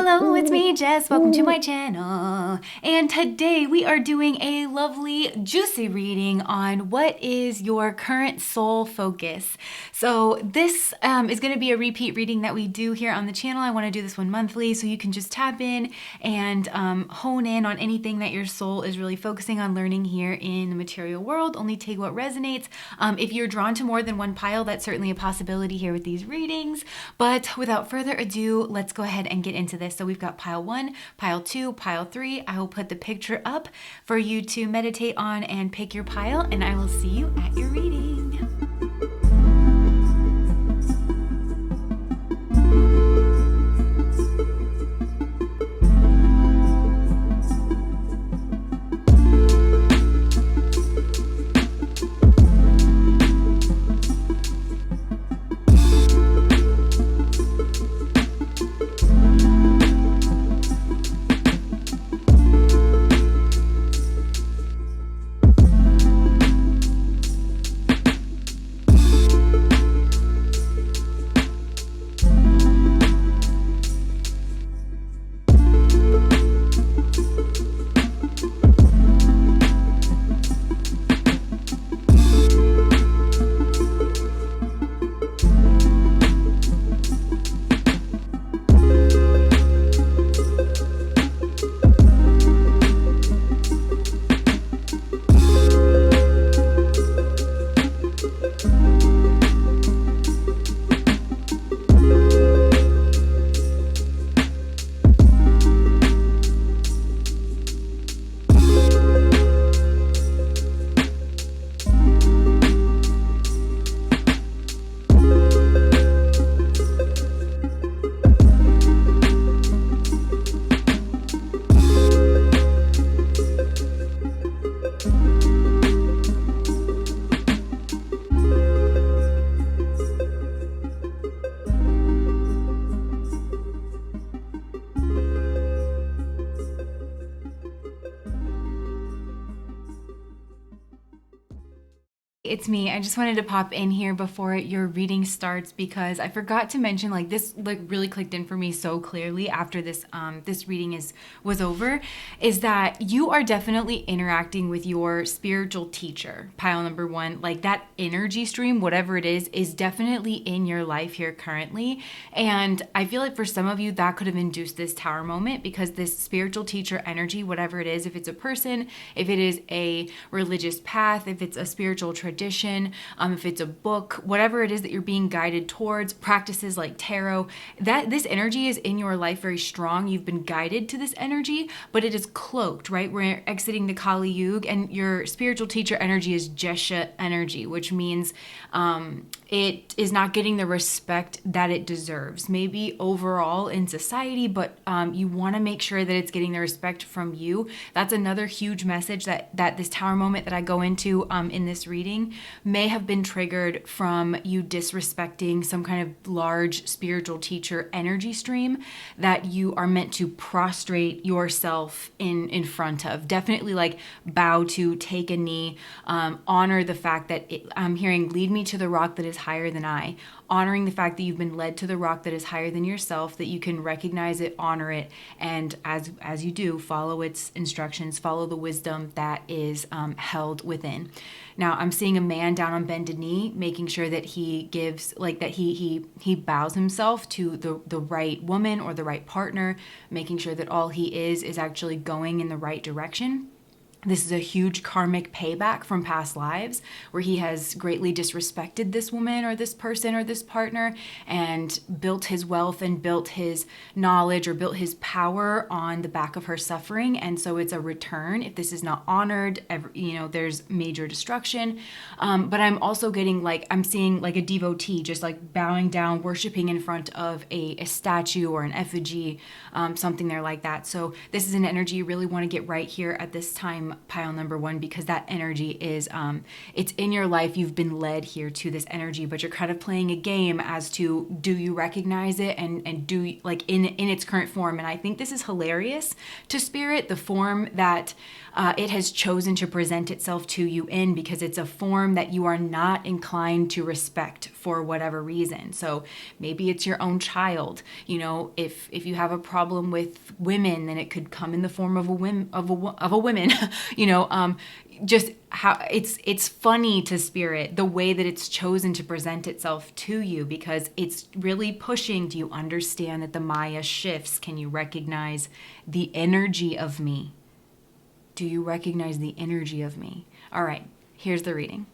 Hello, it's me, Jess. Welcome to my channel. And today we are doing a lovely, juicy reading on what is your current soul focus. So this is going to be a repeat reading that we do here on the channel. I want to do this one monthly so you can just tap in and hone in on anything that your soul is really focusing on learning here in the material world. Only take what resonates. If you're drawn to more than one pile, that's certainly a possibility here with these readings. But without further ado, let's go ahead and get into this. So we've got pile 1, pile 2, pile 3. I will put the picture up for you to meditate on and pick your pile, and I will see you at your reading. It's me. I just wanted to pop in here before your reading starts because I forgot to mention, like, this really clicked in for me so clearly after this this reading was over, is that you are definitely interacting with your spiritual teacher. Pile number 1, like that energy stream, whatever it is definitely in your life here currently. And I feel like for some of you that could have induced this tower moment because this spiritual teacher energy, whatever it is, if it's a person, if it is a religious path, if it's a spiritual tradition, if it's a book, whatever it is that you're being guided towards, practices like tarot, that this energy is in your life very strong. You've been guided to this energy, but it is cloaked, right? We're exiting the Kali Yuga, and your spiritual teacher energy is Jesha energy, which means it is not getting the respect that it deserves, maybe overall in society, but you want to make sure that it's getting the respect from you. That's another huge message that this tower moment that I go into in this reading may have been triggered from you disrespecting some kind of large spiritual teacher energy stream that you are meant to prostrate yourself in front of. Definitely like bow to, take a knee, honor the fact that I'm hearing lead me to the rock that is higher than I. Honoring the fact that you've been led to the rock that is higher than yourself, that you can recognize it, honor it, and as you do, follow its instructions, follow the wisdom that is held within. Now, I'm seeing a man down on bended knee, making sure that he gives, like that he bows himself to the right woman or the right partner, making sure that all he is actually going in the right direction. This is a huge karmic payback from past lives where he has greatly disrespected this woman or this person or this partner and built his wealth and built his knowledge or built his power on the back of her suffering. And so it's a return. If this is not honored, there's major destruction. But I'm also getting I'm seeing like a devotee just like bowing down, worshiping in front of a statue or an effigy, something there like that. So this is an energy you really want to get right here at this time pile number one, because that energy is, it's in your life. You've been led here to this energy, but you're kind of playing a game as to, do you recognize it and do, like, in its current form. And I think this is hilarious to Spirit, the form that it has chosen to present itself to you in, because it's a form that you are not inclined to respect for whatever reason. So maybe it's your own child. You know, if you have a problem with women, then it could come in the form of a woman. You know, just how it's funny to Spirit the way that it's chosen to present itself to you, because it's really pushing. Do you understand that the Maya shifts? Can you recognize the energy of me? Do you recognize the energy of me? All right, here's the reading.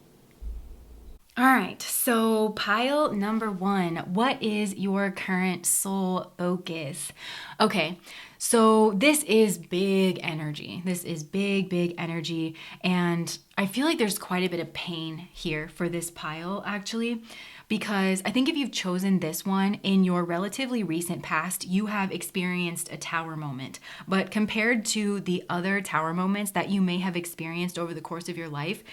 All right, so pile number one, what is your current soul focus? Okay, so this is big energy. This is big energy. And I feel like there's quite a bit of pain here for this pile, actually, because I think if you've chosen this one in your relatively recent past, you have experienced a tower moment. But compared to the other tower moments that you may have experienced over the course of your life,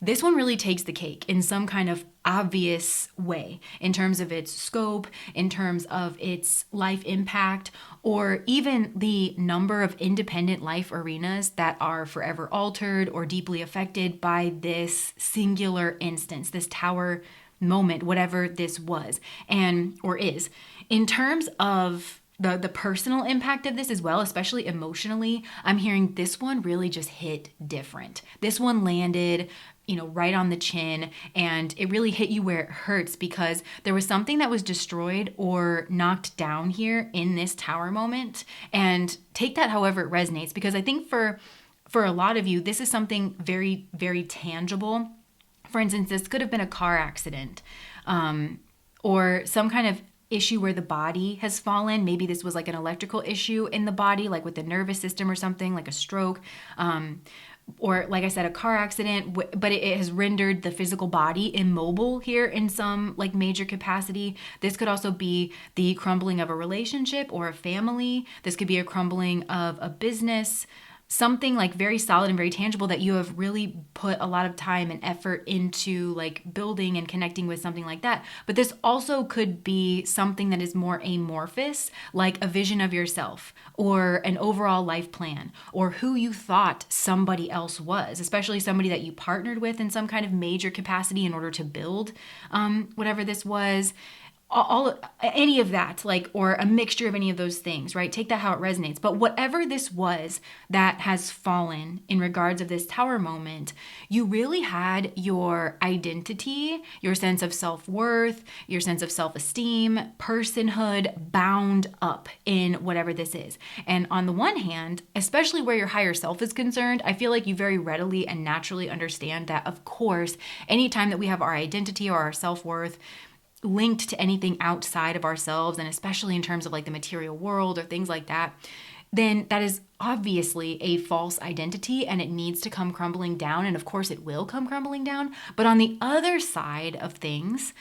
this one really takes the cake in some kind of obvious way, in terms of its scope, in terms of its life impact, or even the number of independent life arenas that are forever altered or deeply affected by this singular instance, this tower moment, whatever this was and or is. In terms of the personal impact of this as well, especially emotionally, I'm hearing this one really just hit different. This one landed, you know, right on the chin, and it really hit you where it hurts, because there was something that was destroyed or knocked down here in this tower moment. And take that however it resonates, because I think for a lot of you, this is something very, very tangible. For instance, this could have been a car accident, or some kind of issue where the body has fallen. Maybe this was like an electrical issue in the body, like with the nervous system or something, like a stroke, or like I said, a car accident, but it has rendered the physical body immobile here in some like major capacity. This could also be the crumbling of a relationship or a family. This could be a crumbling of a business, something like very solid and very tangible that you have really put a lot of time and effort into, like building and connecting with, something like that. But this also could be something that is more amorphous, like a vision of yourself or an overall life plan, or who you thought somebody else was, especially somebody that you partnered with in some kind of major capacity in order to build whatever this was. Any of that, like, or a mixture of any of those things, right? Take that how it resonates. But whatever this was that has fallen in regards of this tower moment, you really had your identity, your sense of self-worth, your sense of self-esteem, personhood bound up in whatever this is. And on the one hand, especially where your higher self is concerned, I feel like you very readily and naturally understand that, of course, anytime that we have our identity or our self-worth linked to anything outside of ourselves, and especially in terms of like the material world or things like that, then that is obviously a false identity, and it needs to come crumbling down. And of course it will come crumbling down. But on the other side of things,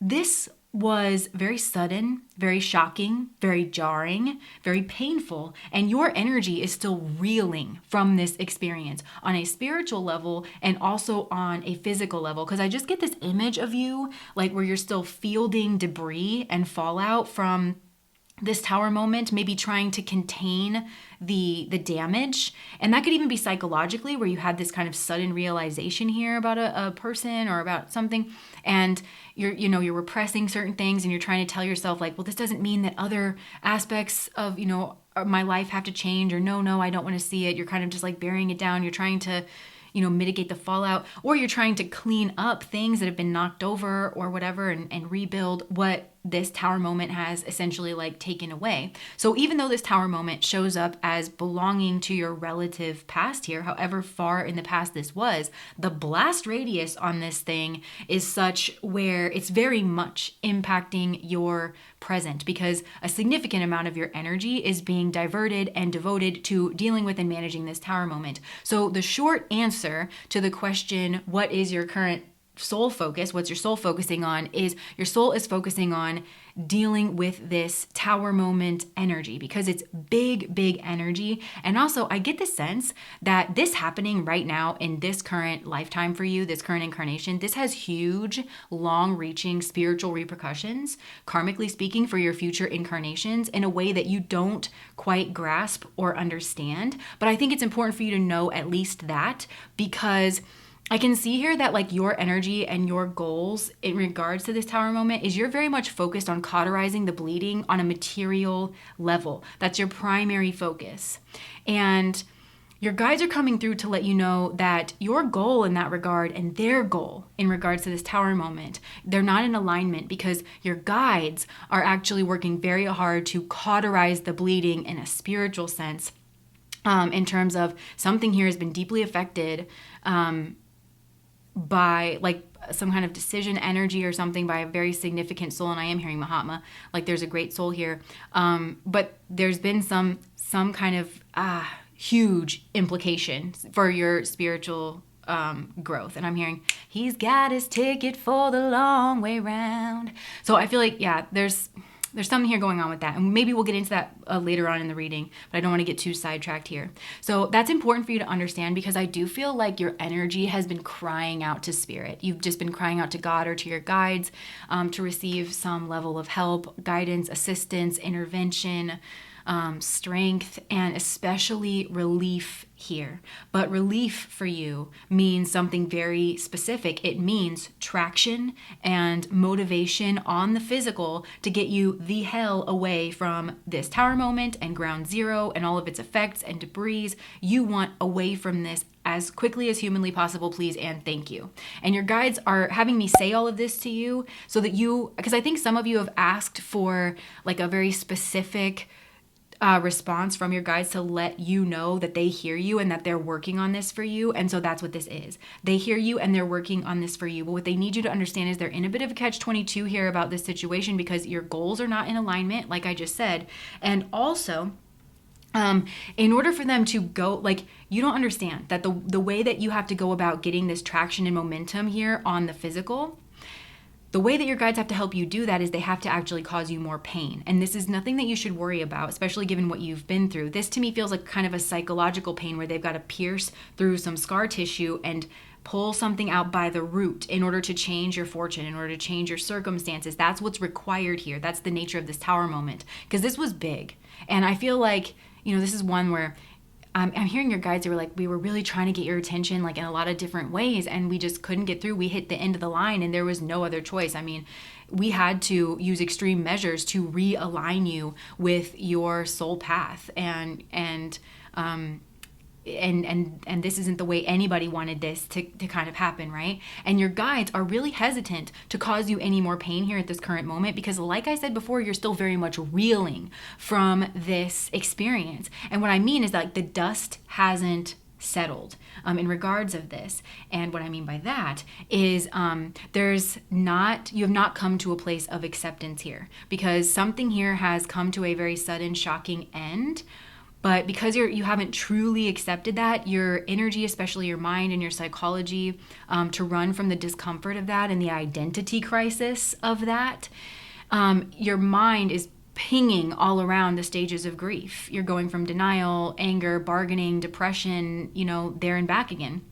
this was very sudden, very shocking, very jarring, very painful, and your energy is still reeling from this experience on a spiritual level and also on a physical level. Because I just get this image of you, like where you're still fielding debris and fallout from this tower moment, maybe trying to contain the damage. And that could even be psychologically, where you had this kind of sudden realization here about a person or about something, and you're repressing certain things, and you're trying to tell yourself like, well, this doesn't mean that other aspects of, my life have to change, or no, I don't want to see it. You're kind of just like burying it down. You're trying to mitigate the fallout, or you're trying to clean up things that have been knocked over or whatever, and rebuild what this tower moment has essentially like taken away. So even though this tower moment shows up as belonging to your relative past here, however far in the past this was, the blast radius on this thing is such where it's very much impacting your present, because a significant amount of your energy is being diverted and devoted to dealing with and managing this tower moment. So the short answer to the question, what is your current soul focus, what's your soul focusing on, is your soul is focusing on dealing with this tower moment energy, because it's big, big energy. And also, I get the sense that this happening right now in this current lifetime for you, this current incarnation, this has huge, long-reaching spiritual repercussions, karmically speaking, for your future incarnations in a way that you don't quite grasp or understand. But I think it's important for you to know at least that, because I can see here that like your energy and your goals in regards to this tower moment is you're very much focused on cauterizing the bleeding on a material level. That's your primary focus. And your guides are coming through to let you know that your goal in that regard and their goal in regards to this tower moment, they're not in alignment, because your guides are actually working very hard to cauterize the bleeding in a spiritual sense, in terms of something here has been deeply affected by like some kind of decision energy or something by a very significant soul. And I am hearing Mahatma, like there's a great soul here. But there's been some kind of huge implication for your spiritual growth. And I'm hearing, he's got his ticket for the long way round. So I feel like, yeah, there's something here going on with that. And maybe we'll get into that later on in the reading, but I don't want to get too sidetracked here. So that's important for you to understand, because I do feel like your energy has been crying out to spirit. You've just been crying out to God or to your guides to receive some level of help, guidance, assistance, intervention, strength, and especially relief here. But relief for you means something very specific. It means traction and motivation on the physical to get you the hell away from this tower moment and ground zero and all of its effects and debris. You want away from this as quickly as humanly possible, please, and thank you. And your guides are having me say all of this to you so that you, because I think some of you have asked for like a very specific response from your guides to let you know that they hear you and that they're working on this for you. And so that's what this is. They hear you and they're working on this for you. But what they need you to understand is they're in a bit of a catch-22 here about this situation, because your goals are not in alignment, like I just said. And also, in order for them to go, like, you don't understand that the way that you have to go about getting this traction and momentum here on the physical, the way that your guides have to help you do that is they have to actually cause you more pain. And this is nothing that you should worry about, especially given what you've been through. This to me feels like kind of a psychological pain where they've got to pierce through some scar tissue and pull something out by the root in order to change your fortune, in order to change your circumstances. That's what's required here. That's the nature of this tower moment, because this was big. And I feel like, this is one where I'm hearing your guides who were like, we were really trying to get your attention like in a lot of different ways, and we just couldn't get through. We hit the end of the line and there was no other choice. I mean, we had to use extreme measures to realign you with your soul path. And this isn't the way anybody wanted this to kind of happen, right? And your guides are really hesitant to cause you any more pain here at this current moment, because like I said before, you're still very much reeling from this experience. And what I mean is that like the dust hasn't settled in regards of this. And what I mean by that is you have not come to a place of acceptance here, because something here has come to a very sudden, shocking end. But because you haven't truly accepted that, your energy, especially your mind and your psychology, to run from the discomfort of that and the identity crisis of that, your mind is pinging all around the stages of grief. You're going from denial, anger, bargaining, depression, there and back again.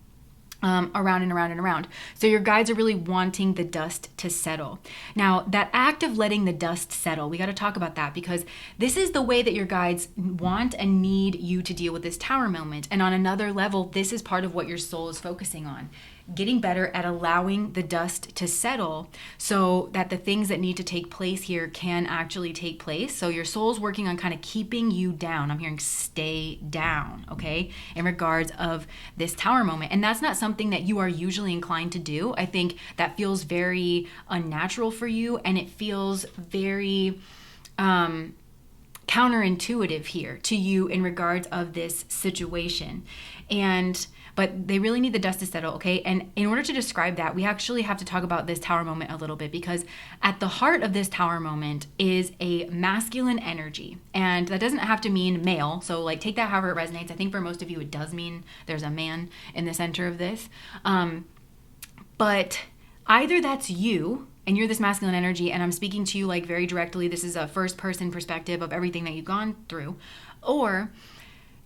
Around and around and around. So your guides are really wanting the dust to settle. Now, that act of letting the dust settle, we got to talk about that, because this is the way that your guides want and need you to deal with this tower moment. And on another level, this is part of what your soul is focusing on. Getting better at allowing the dust to settle so that the things that need to take place here can actually take place. So your soul's working on kind of keeping you down. I'm hearing stay down, okay, in regards of this tower moment. And that's not something that you are usually inclined to do. I think that feels very unnatural for you, and it feels very counterintuitive here to you in regards of this situation. But they really need the dust to settle, okay? And in order to describe that, we actually have to talk about this tower moment a little bit, because at the heart of this tower moment is a masculine energy. And that doesn't have to mean male, so like take that however it resonates. I think for most of you it does mean there's a man in the center of this. But either that's you and you're this masculine energy, and I'm speaking to you like very directly. This is a first person perspective of everything that you've gone through, or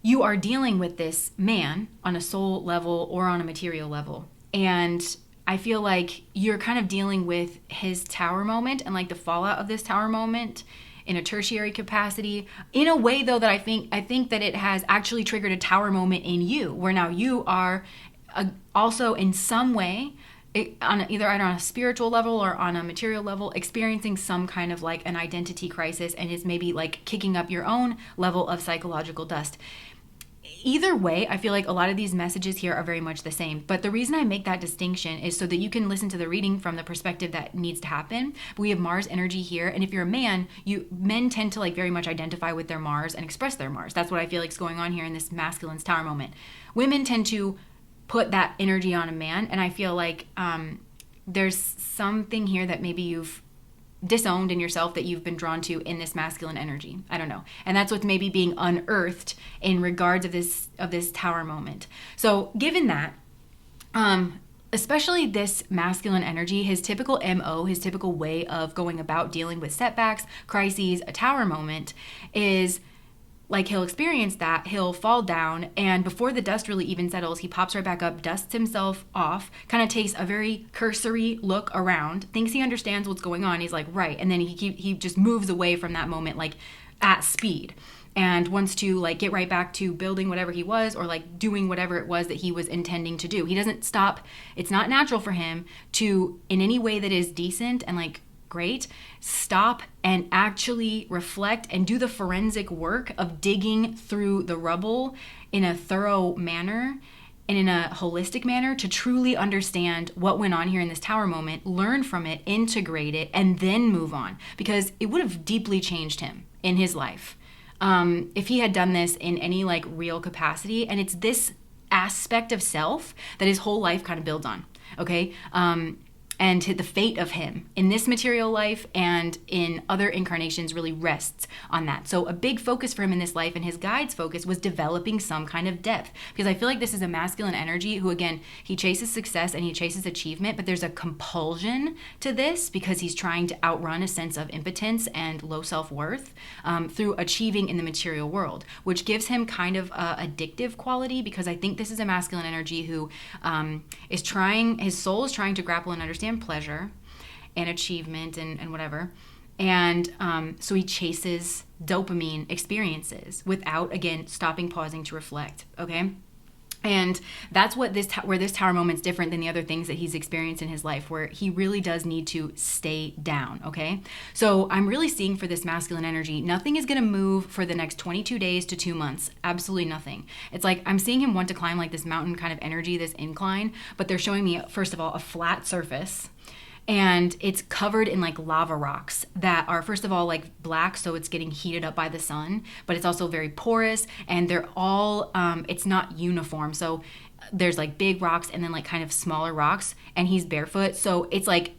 you are dealing with this man on a soul level or on a material level. And I feel like you're kind of dealing with his tower moment and like the fallout of this tower moment in a tertiary capacity, in a way though that I think that it has actually triggered a tower moment in you, where now you are also in some way, either on a spiritual level or on a material level, experiencing some kind of like an identity crisis, and is maybe like kicking up your own level of psychological dust. Either way, I feel like a lot of these messages here are very much the same. But the reason I make that distinction is so that you can listen to the reading from the perspective that needs to happen. We have Mars energy here, and if you're a man, men tend to like very much identify with their Mars and express their Mars. That's what I feel like is going on here in this masculine's tower moment. Women tend to put that energy on a man, and I feel like there's something here that maybe you've disowned in yourself that you've been drawn to in this masculine energy. I don't know. And that's what's maybe being unearthed in regards of this tower moment. So given that, especially this masculine energy, his typical MO, his typical way of going about dealing with setbacks, crises, a tower moment is like he'll experience that, he'll fall down, and before the dust really even settles, he pops right back up, dusts himself off, kind of takes a very cursory look around, thinks he understands what's going on. He's like, right. And then he just moves away from that moment, like at speed, and wants to like get right back to building whatever he was, or like doing whatever it was that he was intending to do. He doesn't stop. It's not natural for him to, in any way that is decent and like great, stop and actually reflect and do the forensic work of digging through the rubble in a thorough manner and in a holistic manner to truly understand what went on here in this tower moment, learn from it, integrate it, and then move on, because it would have deeply changed him in his life if he had done this in any like real capacity. And it's this aspect of self that his whole life kind of builds on, okay? And the fate of him in this material life and in other incarnations really rests on that. So a big focus for him in this life, and his guide's focus, was developing some kind of depth. Because I feel like this is a masculine energy who, again, he chases success and he chases achievement, but there's a compulsion to this because he's trying to outrun a sense of impotence and low self-worth through achieving in the material world, which gives him kind of a addictive quality, because I think this is a masculine energy who is trying, his soul is trying to grapple and understand pleasure and achievement and whatever, and so he chases dopamine experiences without, again, stopping, pausing to reflect. Okay, and that's what where this tower moment's different than the other things that he's experienced in his life, where he really does need to stay down. Okay, so I'm really seeing for this masculine energy, nothing is going to move for the next 22 days to 2 months. Absolutely nothing. It's like I'm seeing him want to climb like this mountain kind of energy, this incline, but they're showing me, first of all, a flat surface, and it's covered in like lava rocks that are, first of all, like black, so it's getting heated up by the sun, but it's also very porous, and they're all it's not uniform. So there's like big rocks and then like kind of smaller rocks, and he's barefoot, so it's like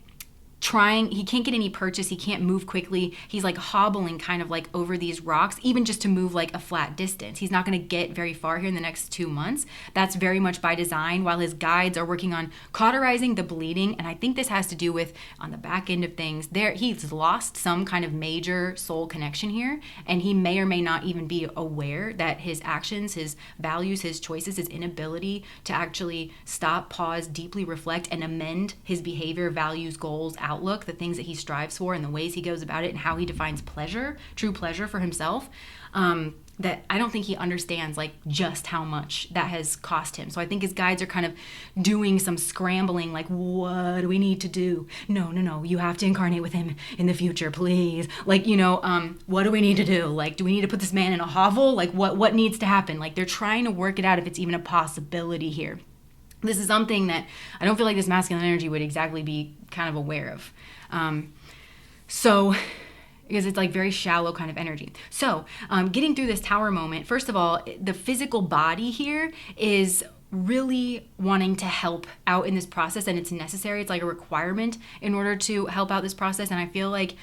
he can't get any purchase, he can't move quickly, he's like hobbling kind of like over these rocks, even just to move like a flat distance. He's not going to get very far here in the next 2 months. That's very much by design, while his guides are working on cauterizing the bleeding. And I think this has to do with, on the back end of things, he's lost some kind of major soul connection here, and he may or may not even be aware that his actions, his values, his choices, his inability to actually stop, pause, deeply reflect, and amend his behavior, values, goals, outlook, the things that he strives for, and the ways he goes about it, and how he defines pleasure, true pleasure for himself, that I don't think he understands like just how much that has cost him. So I think his guides are kind of doing some scrambling, like, what do we need to do? No, you have to incarnate with him in the future, please. Like, what do we need to do? Like, do we need to put this man in a hovel? Like, what needs to happen? Like, they're trying to work it out if it's even a possibility here. This is something that I don't feel like this masculine energy would exactly be kind of aware of. Because it's like very shallow kind of energy. So getting through this tower moment, first of all, the physical body here is really wanting to help out in this process, and it's necessary. It's like a requirement in order to help out this process. And I feel like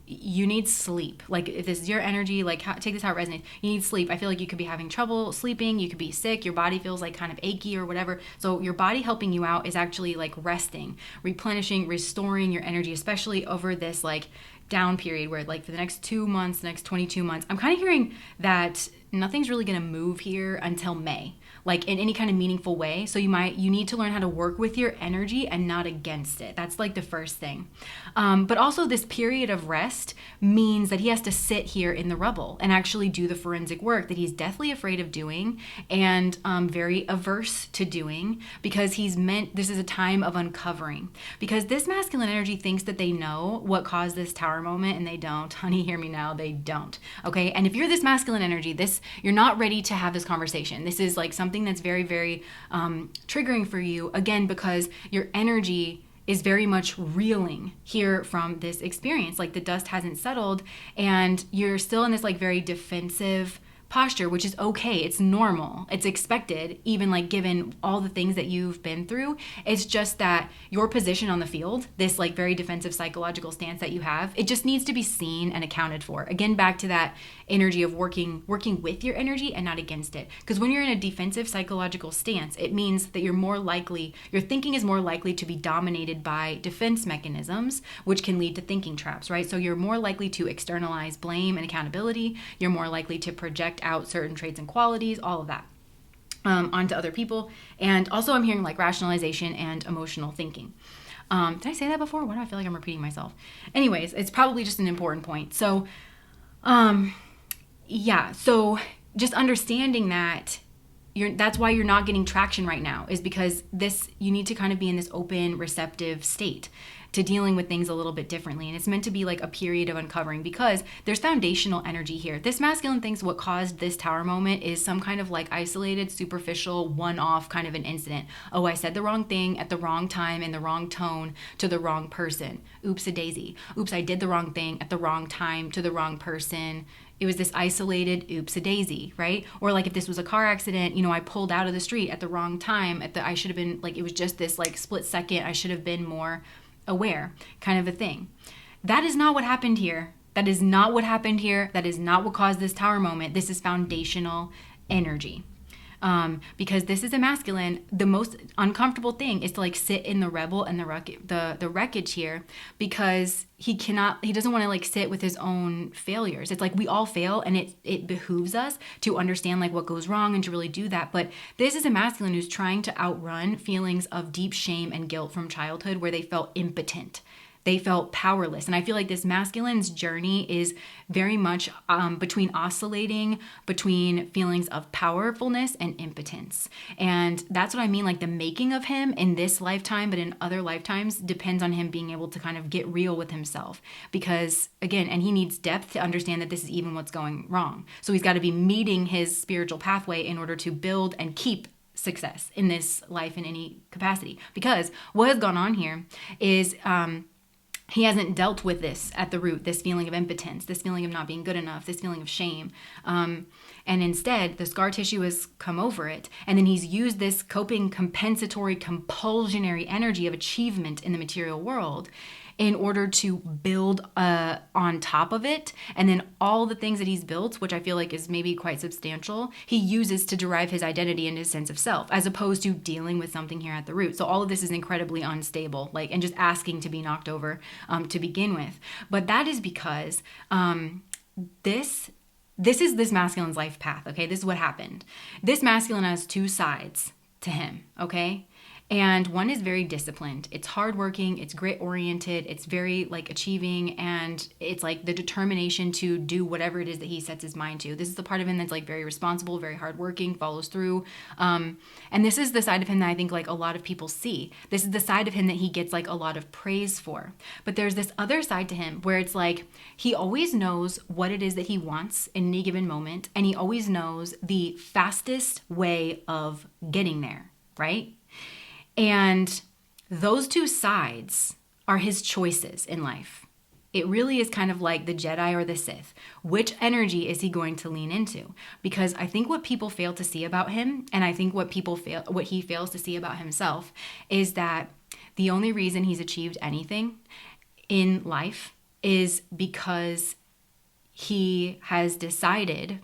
you need sleep. Like if this is your energy, like take this how it resonates. You need sleep. I feel like you could be having trouble sleeping. You could be sick. Your body feels like kind of achy or whatever. So your body helping you out is actually like resting, replenishing, restoring your energy, especially over this like down period where like for the next 2 months, next 22 months, I'm kind of hearing that nothing's really going to move here until May, like in any kind of meaningful way. So you need to learn how to work with your energy and not against it. That's like the first thing. But also this period of rest means that he has to sit here in the rubble and actually do the forensic work that he's deathly afraid of doing and very averse to doing, because this is a time of uncovering. Because this masculine energy thinks that they know what caused this tower moment, and they don't. Honey, hear me now, they don't. Okay, and if you're this masculine energy, you're not ready to have this conversation. This is like something that's very, very triggering for you, again, because your energy is very much reeling here from this experience. Like the dust hasn't settled and you're still in this like very defensive posture, which is okay. It's normal. It's expected, even like given all the things that you've been through. It's just that your position on the field, this like very defensive psychological stance that you have, it just needs to be seen and accounted for. Again, back to that energy of working with your energy and not against it. Because when you're in a defensive psychological stance, it means that your thinking is more likely to be dominated by defense mechanisms, which can lead to thinking traps, right? So you're more likely to externalize blame and accountability. You're more likely to project out certain traits and qualities, all of that, onto other people. And also I'm hearing like rationalization and emotional thinking. Did I say that before? Why do I feel like I'm repeating myself? Anyways, it's probably just an important point. So, so just understanding that that's why you're not getting traction right now, is because you need to kind of be in this open, receptive state to dealing with things a little bit differently. And it's meant to be like a period of uncovering, because there's foundational energy here. This masculine thinks what caused this tower moment is some kind of like isolated, superficial, one-off kind of an incident. Oh, I said the wrong thing at the wrong time in the wrong tone to the wrong person. Oops-a-daisy. Oops, I did the wrong thing at the wrong time to the wrong person. It was this isolated oops-a-daisy, right? Or like if this was a car accident, I pulled out of the street at the wrong time. I should have been like, it was just this like split second. I should have been more aware, kind of a thing. That is not what happened here. That is not what happened here. That is not what caused this tower moment. This is foundational energy. Because this is a masculine, the most uncomfortable thing is to like sit in the rebel and the wreckage here, because he doesn't want to like sit with his own failures. It's like we all fail, and it behooves us to understand like what goes wrong and to really do that. But this is a masculine who's trying to outrun feelings of deep shame and guilt from childhood, where they felt impotent. They felt powerless. And I feel like this masculine's journey is very much oscillating between feelings of powerfulness and impotence. And that's what I mean, like the making of him in this lifetime, but in other lifetimes, depends on him being able to kind of get real with himself. Because again, and he needs depth to understand that this is even what's going wrong. So he's got to be meeting his spiritual pathway in order to build and keep success in this life in any capacity. Because what has gone on here is he hasn't dealt with this at the root, this feeling of impotence, this feeling of not being good enough, this feeling of shame. And instead, the scar tissue has come over it. And then he's used this coping, compensatory, compulsionary energy of achievement in the material world in order to build on top of it. And then all the things that he's built, which I feel like is maybe quite substantial, he uses to derive his identity and his sense of self, as opposed to dealing with something here at the root. So all of this is incredibly unstable, and just asking to be knocked over to begin with. But that is because this is this masculine's life path, okay? This is what happened. This masculine has two sides to him, okay? And one is very disciplined. It's hardworking, it's grit-oriented, it's very achieving, and it's like the determination to do whatever it is that he sets his mind to. This is the part of him that's very responsible, very hardworking, follows through. And this is the side of him that I think a lot of people see. This is the side of him that he gets a lot of praise for. But there's this other side to him where it's he always knows what it is that he wants in any given moment, and he always knows the fastest way of getting there, right? And those two sides are his choices in life. it really is kind of like the Jedi or the Sith. Which energy is he going to lean into? Because I think what people fail to see about him, and I think what he fails to see about himself, is that the only reason he's achieved anything in life is because he has decided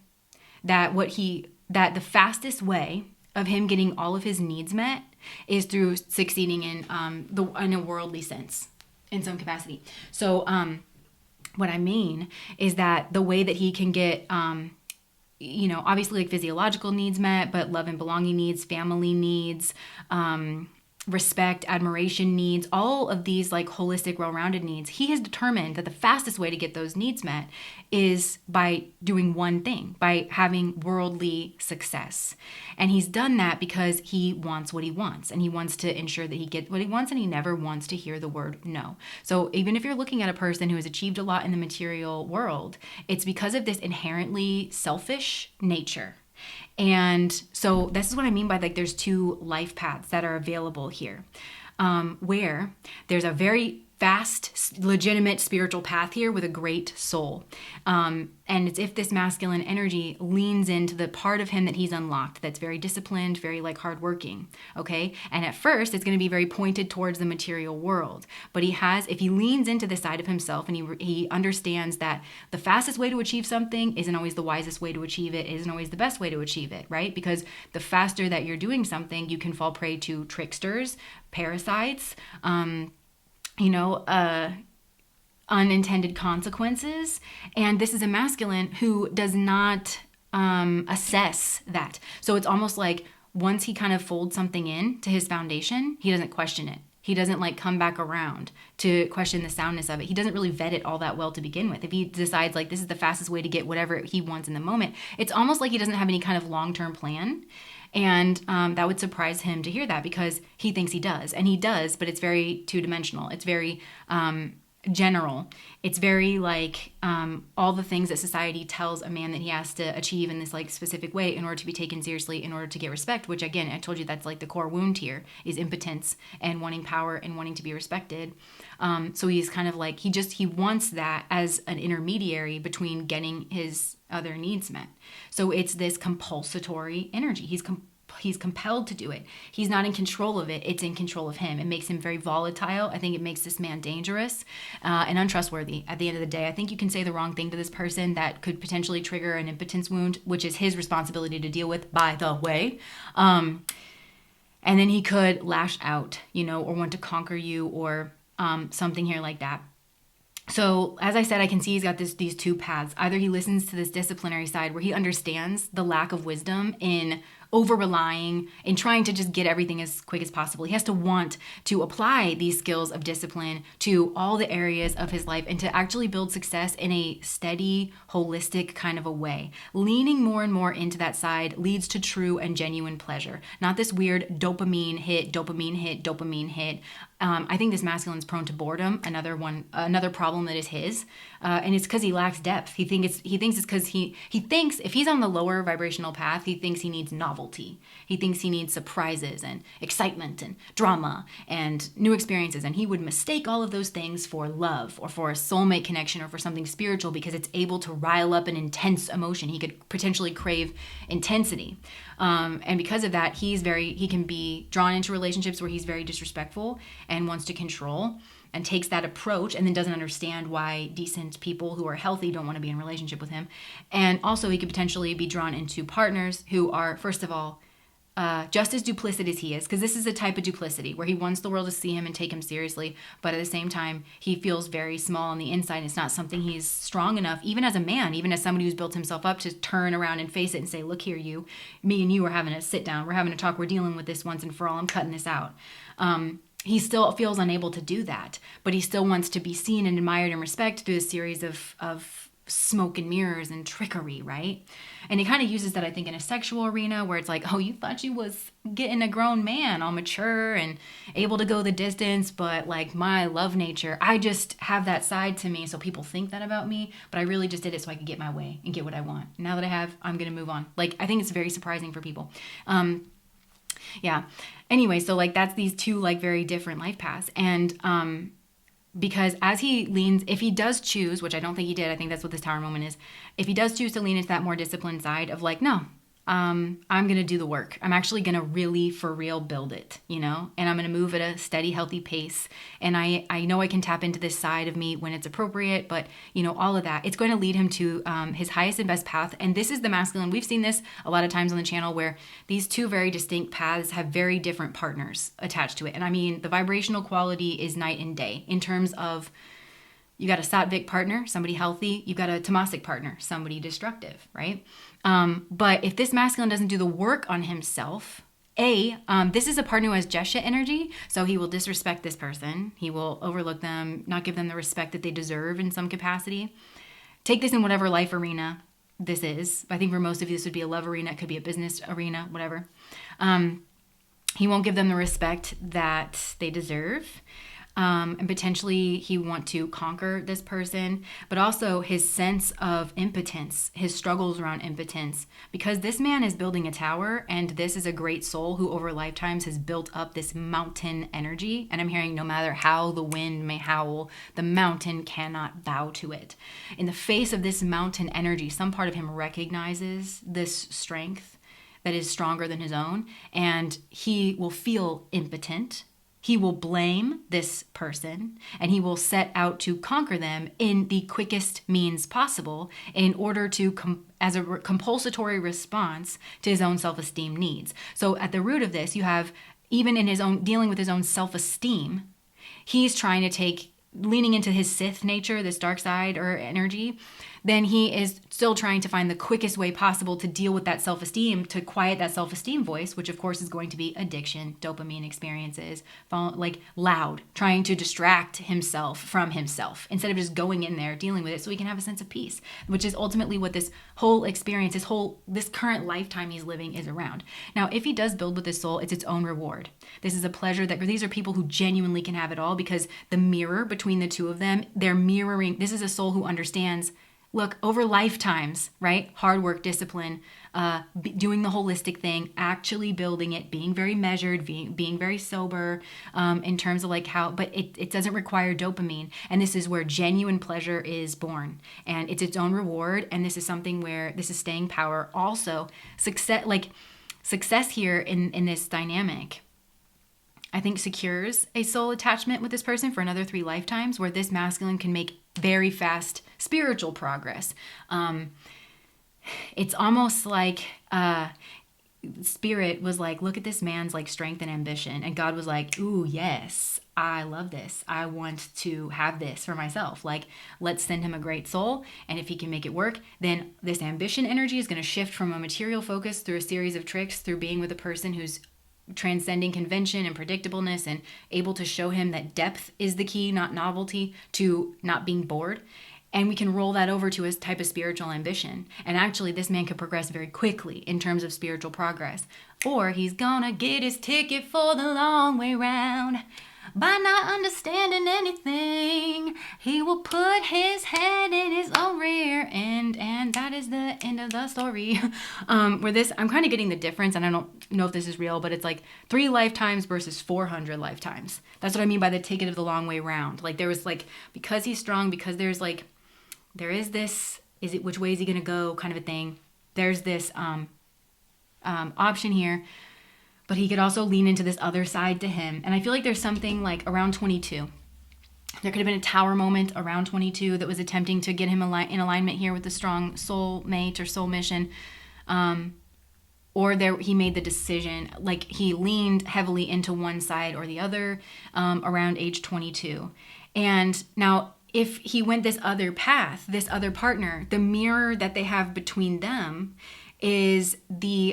that the fastest way of him getting all of his needs met is through succeeding in a worldly sense, in some capacity. So what I mean is that the way that he can get obviously like physiological needs met, but love and belonging needs, family needs, respect, admiration needs, all of these like holistic, well-rounded needs, he has determined that the fastest way to get those needs met is by doing one thing, by having worldly success. And he's done that because he wants what he wants, and he wants to ensure that he gets what he wants, and he never wants to hear the word no. So even if you're looking at a person who has achieved a lot in the material world, it's because of this inherently selfish nature. And so this is what I mean by like there's two life paths that are available here, where there's a very fast, legitimate spiritual path here with a great soul. And it's if this masculine energy leans into the part of him that he's unlocked, that's very disciplined, very like hardworking, okay? And at first, it's going to be very pointed towards the material world. But if he leans into this side of himself and he understands that the fastest way to achieve something isn't always the wisest way to achieve it, isn't always the best way to achieve it, right? Because the faster that you're doing something, you can fall prey to tricksters, parasites, unintended consequences. And this is a masculine who does not assess that. So it's almost like once he kind of folds something in to his foundation, he doesn't question it. He doesn't like come back around to question the soundness of it. He doesn't really vet it all that well to begin with. If he decides like this is the fastest way to get whatever he wants in the moment, it's almost like he doesn't have any kind of long-term plan. And that would surprise him to hear that, because he thinks he does. And he does, but it's very two-dimensional. It's very general. It's very like all the things that society tells a man that he has to achieve in this like specific way in order to be taken seriously, in order to get respect, which again, I told you that's like the core wound here is impotence and wanting power and wanting to be respected. So he's kind of like, he wants that as an intermediary between getting his other needs met. So it's this compulsory energy. He's compelled to do it. He's not in control of it. It's in control of him. It makes him very volatile. I think it makes this man dangerous and untrustworthy at the end of the day. I think you can say the wrong thing to this person that could potentially trigger an impotence wound, which is his responsibility to deal with, by the way. And then he could lash out, or want to conquer you or something here like that. So as I said, I can see he's got these two paths. Either he listens to this disciplinary side where he understands the lack of wisdom in over-relying, in trying to just get everything as quick as possible. He has to want to apply these skills of discipline to all the areas of his life and to actually build success in a steady, holistic kind of a way. Leaning more and more into that side leads to true and genuine pleasure, not this weird dopamine hit, dopamine hit, dopamine hit. I think this masculine is prone to boredom, another problem that is his, and it's because he lacks depth. He thinks it's because he thinks if he's on the lower vibrational path, he thinks he needs novelty. He thinks he needs surprises and excitement and drama and new experiences, and he would mistake all of those things for love or for a soulmate connection or for something spiritual because it's able to rile up an intense emotion. He could potentially crave intensity. And because of that, he can be drawn into relationships where he's very disrespectful and wants to control and takes that approach and then doesn't understand why decent people who are healthy don't want to be in a relationship with him. And also he could potentially be drawn into partners who are, first of all, just as duplicit as he is, because this is a type of duplicity where he wants the world to see him and take him seriously, but at the same time, he feels very small on the inside. It's not something he's strong enough, even as a man, even as somebody who's built himself up, to turn around and face it and say, look here, me and you are having a sit down. We're having a talk. We're dealing with this once and for all. I'm cutting this out. He still feels unable to do that, but he still wants to be seen and admired and respected through a series of smoke and mirrors and trickery, right? And he kind of uses that, I think, in a sexual arena where it's like, oh, you thought you was getting a grown man, all mature and able to go the distance, but like my love nature, I just have that side to me, so people think that about me, but I really just did it so I could get my way and get what I want. Now that I have, I'm gonna move on. Like, I think it's very surprising for people. Yeah. Anyway, so like that's these two like very different life paths. And because as he leans, if he does choose, which I don't think he did, I think that's what this Tower moment is. If he does choose to lean into that more disciplined side of like, no, I'm going to do the work. I'm actually going to really for real build it, and I'm going to move at a steady, healthy pace. And I know I can tap into this side of me when it's appropriate, but all of that, it's going to lead him to his highest and best path. And this is the masculine. We've seen this a lot of times on the channel where these two very distinct paths have very different partners attached to it. And I mean, the vibrational quality is night and day in terms of, you got a sattvic partner, somebody healthy. You got a tamasic partner, somebody destructive, right? But if this masculine doesn't do the work on himself, this is a partner who has Jesha energy, so he will disrespect this person. He will overlook them, not give them the respect that they deserve in some capacity. Take this in whatever life arena this is. I think for most of you, this would be a love arena. It could be a business arena, whatever. He won't give them the respect that they deserve. And potentially he want to conquer this person, but also his sense of impotence, his struggles around impotence, because this man is building a tower, and this is a great soul who over lifetimes has built up this mountain energy. And I'm hearing no matter how the wind may howl, the mountain cannot bow to it. In the face of this mountain energy, some part of him recognizes this strength that is stronger than his own, and he will feel impotent. He will blame this person, and he will set out to conquer them in the quickest means possible in order to, as a compulsory response to his own self-esteem needs. So at the root of this, you have, even in his own, dealing with his own self-esteem, he's trying to take, leaning into his Sith nature, this dark side or energy, then he is still trying to find the quickest way possible to deal with that self-esteem, to quiet that self-esteem voice, which of course is going to be addiction, dopamine experiences, like loud, trying to distract himself from himself instead of just going in there, dealing with it so he can have a sense of peace, which is ultimately what this whole experience, this current lifetime he's living is around. Now, if he does build with his soul, it's its own reward. This is a pleasure that these are people who genuinely can have it all, because the mirror between the two of them, they're mirroring. This is a soul who understands, look, over lifetimes, right? Hard work, discipline, doing the holistic thing, actually building it, being very measured, being very sober in terms of like how, but it doesn't require dopamine. And this is where genuine pleasure is born, and it's its own reward. And this is something where this is staying power. Also, success here in this dynamic, I think, secures a soul attachment with this person for another 3 lifetimes, where this masculine can make very fast spiritual progress. It's almost like Spirit was like, look at this man's like strength and ambition. And God was like, ooh, yes, I love this. I want to have this for myself. Like, let's send him a great soul. And if he can make it work, then this ambition energy is going to shift from a material focus through a series of tricks, through being with a person who's transcending convention and predictableness and able to show him that depth is the key, not novelty, to not being bored. And we can roll that over to his type of spiritual ambition. And actually, this man could progress very quickly in terms of spiritual progress. Or he's gonna get his ticket for the long way round. By not understanding anything, he will put his head in his own rear end, and that is the end of the story. Where this, I'm kind of getting the difference, and I don't know if this is real, but it's like 3 lifetimes versus 400 lifetimes. That's what I mean by the ticket of the long way round. Like, there was like, because he's strong, because there's like, there is this, which way is he gonna go kind of a thing. There's this option here. But he could also lean into this other side to him. And I feel like there's something like around 22. There could have been a tower moment around 22 that was attempting to get him in alignment here with the strong soul mate or soul mission. Or he made the decision, like he leaned heavily into one side or the other around age 22. And now, if he went this other path, this other partner, the mirror that they have between them is the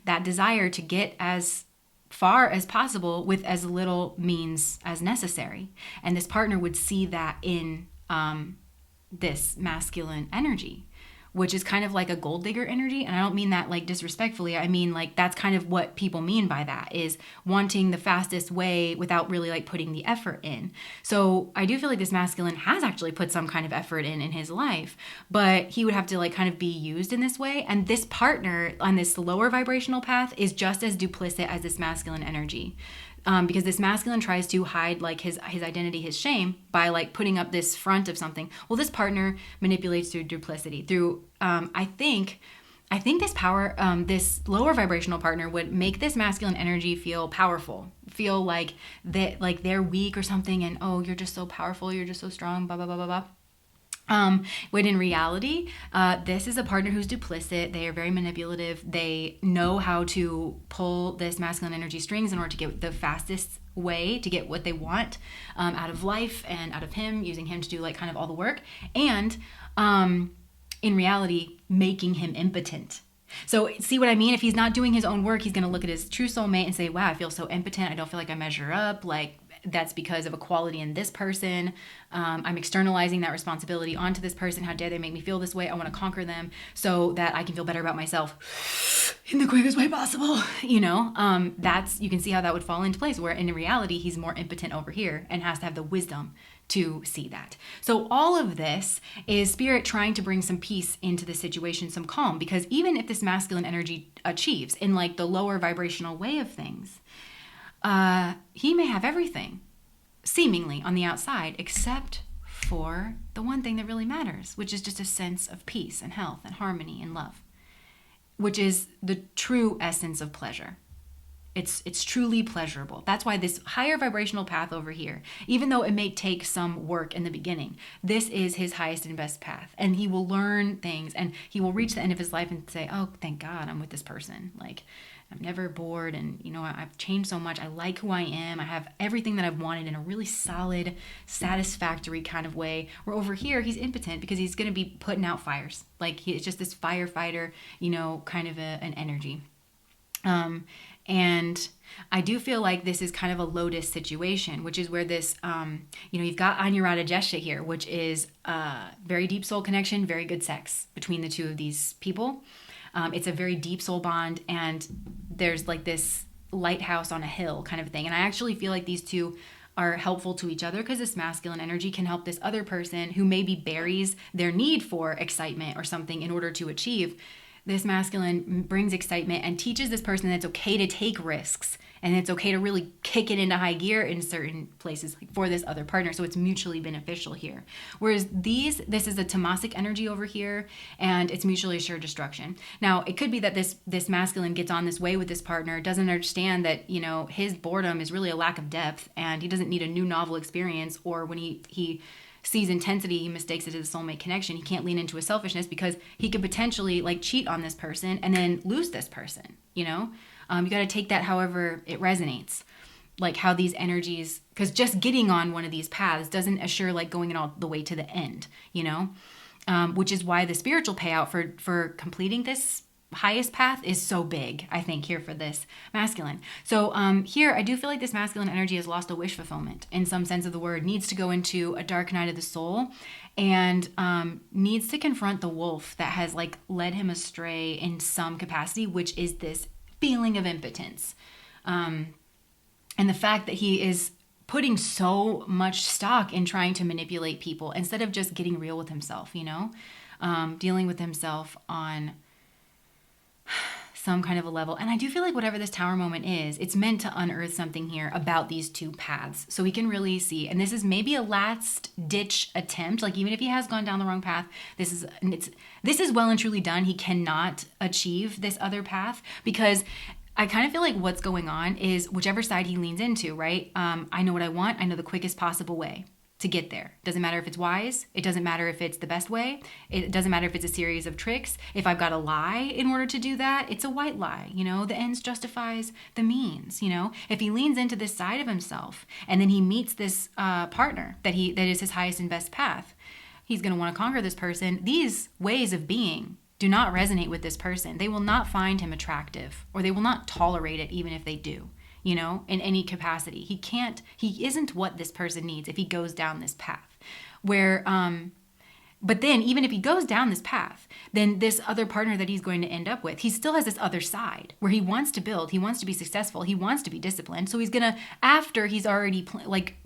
that desire to get as far as possible with as little means as necessary. And this partner would see that in this masculine energy, which is kind of like a gold digger energy. And I don't mean that like disrespectfully. I mean like that's kind of what people mean by that, is wanting the fastest way without really like putting the effort in. So I do feel like this masculine has actually put some kind of effort in his life, but he would have to like kind of be used in this way. And this partner on this lower vibrational path is just as duplicit as this masculine energy. because this masculine tries to hide like his identity, his shame, by like putting up this front of something. Well, this partner manipulates through duplicity, through I think this power, this lower vibrational partner would make this masculine energy feel powerful, feel like that, like they're weak or something, and oh, you're just so powerful, you're just so strong, blah blah blah blah blah. When in reality, this is a partner who's duplicit. They are very manipulative. They know how to pull this masculine energy strings in order to get the fastest way to get what they want out of life and out of him, using him to do like kind of all the work. And in reality, making him impotent. So see what I mean? If he's not doing his own work, he's going to look at his true soulmate and say, wow, I feel so impotent. I don't feel like I measure up. Like, that's because of a quality in this person. I'm externalizing that responsibility onto this person. How dare they make me feel this way? I want to conquer them so that I can feel better about myself in the quickest way possible. You know, you can see how that would fall into place, where in reality, he's more impotent over here and has to have the wisdom to see that. So all of this is spirit trying to bring some peace into the situation, some calm, because even if this masculine energy achieves in like the lower vibrational way of things, he may have everything seemingly on the outside except for the one thing that really matters, which is just a sense of peace and health and harmony and love, which is the true essence of pleasure. It's truly pleasurable. That's why this higher vibrational path over here, even though it may take some work in the beginning, this is his highest and best path. And he will learn things, and he will reach the end of his life and say, oh, thank God I'm with this person. Like, I'm never bored, and you know, I've changed so much. I like who I am. I have everything that I've wanted in a really solid, satisfactory kind of way. Where over here, he's impotent because he's going to be putting out fires. Like, he's just this firefighter, you know, kind of an energy. And I do feel like this is kind of a lotus situation, which is where this, you know, you've got Anurata Jesha here, which is very deep soul connection, very good sex between the two of these people. It's a very deep soul bond, and there's like this lighthouse on a hill kind of thing. And I actually feel like these two are helpful to each other because this masculine energy can help this other person who maybe buries their need for excitement or something in order to achieve. This masculine brings excitement and teaches this person that it's okay to take risks, and it's okay to really kick it into high gear in certain places, like for this other partner. So it's mutually beneficial here. Whereas this is a tamasic energy over here, and it's mutually assured destruction. Now, it could be that this masculine gets on this way with this partner, doesn't understand that, you know, his boredom is really a lack of depth, and he doesn't need a new novel experience, or when he sees intensity, he mistakes it as a soulmate connection. He can't lean into his selfishness because he could potentially like cheat on this person and then lose this person, you know? You got to take that however it resonates. Like how these energies, because just getting on one of these paths doesn't assure like going it all the way to the end, you know? Which is why the spiritual payout for completing this highest path is so big, I think, here for this masculine. So here, I do feel like this masculine energy has lost a wish fulfillment in some sense of the word, needs to go into a dark night of the soul, and needs to confront the wolf that has like led him astray in some capacity, which is this feeling of impotence. And the fact that he is putting so much stock in trying to manipulate people instead of just getting real with himself, you know, dealing with himself on some kind of a level. And I do feel like whatever this tower moment is, it's meant to unearth something here about these two paths. So we can really see, and this is maybe a last ditch attempt. Like even if he has gone down the wrong path, this is well and truly done. He cannot achieve this other path because I kind of feel like what's going on is whichever side he leans into, right? I know what I want. I know the quickest possible way to get there. Doesn't matter if it's wise. It doesn't matter if it's the best way. It doesn't matter if it's a series of tricks. If I've got to lie in order to do that, it's a white lie. You know, the ends justifies the means. You know, if he leans into this side of himself and then he meets this partner that is his highest and best path, he's going to want to conquer this person. These ways of being do not resonate with this person. They will not find him attractive, or they will not tolerate it even if they do. You know, in any capacity. He isn't what this person needs if he goes down this path. But then even if he goes down this path, then this other partner that he's going to end up with, he still has this other side where he wants to build, he wants to be successful, he wants to be disciplined. So he's going to, after he's already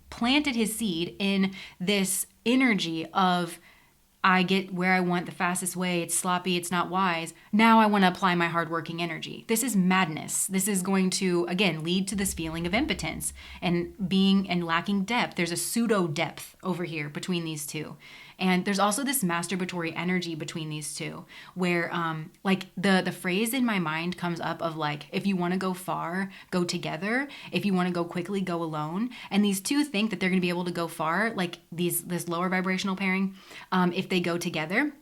planted his seed in this energy of, I get where I want the fastest way. It's sloppy. It's not wise. Now I want to apply my hardworking energy. This is madness. This is going to, again, lead to this feeling of impotence and being and lacking depth. There's a pseudo depth over here between these two. And there's also this masturbatory energy between these two where like the phrase in my mind comes up of like, if you want to go far, go together. If you want to go quickly, go alone. And these two think that they're going to be able to go far, like this lower vibrational pairing, if they go together.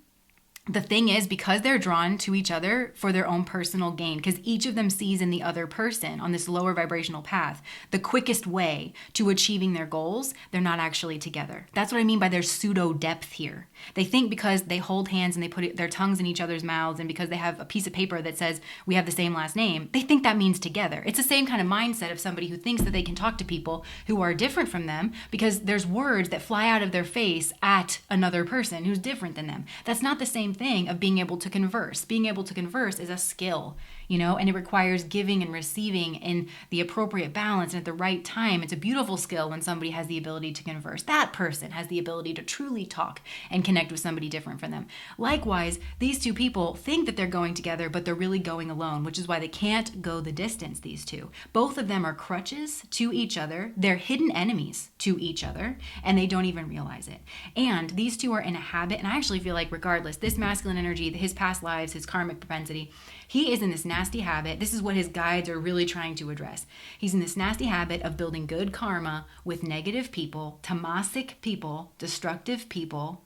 The thing is, because they're drawn to each other for their own personal gain, because each of them sees in the other person on this lower vibrational path the quickest way to achieving their goals, they're not actually together. That's what I mean by their pseudo depth here. They think because they hold hands and they put their tongues in each other's mouths, and because they have a piece of paper that says we have the same last name, they think that means together. It's the same kind of mindset of somebody who thinks that they can talk to people who are different from them because there's words that fly out of their face at another person who's different than them. That's not the same thing of being able to converse. Being able to converse is a skill, and it requires giving and receiving in the appropriate balance and at the right time. It's a beautiful skill when somebody has the ability to converse. That person has the ability to truly talk and connect with somebody different from them. Likewise, these two people think that they're going together, but they're really going alone, which is why they can't go the distance, these two. Both of them are crutches to each other. They're hidden enemies to each other, and they don't even realize it. And these two are in a habit, and I actually feel like regardless, this masculine energy, his past lives, his karmic propensity, he is in this nasty habit. This is what his guides are really trying to address. He's in this nasty habit of building good karma with negative people, tamasic people, destructive people,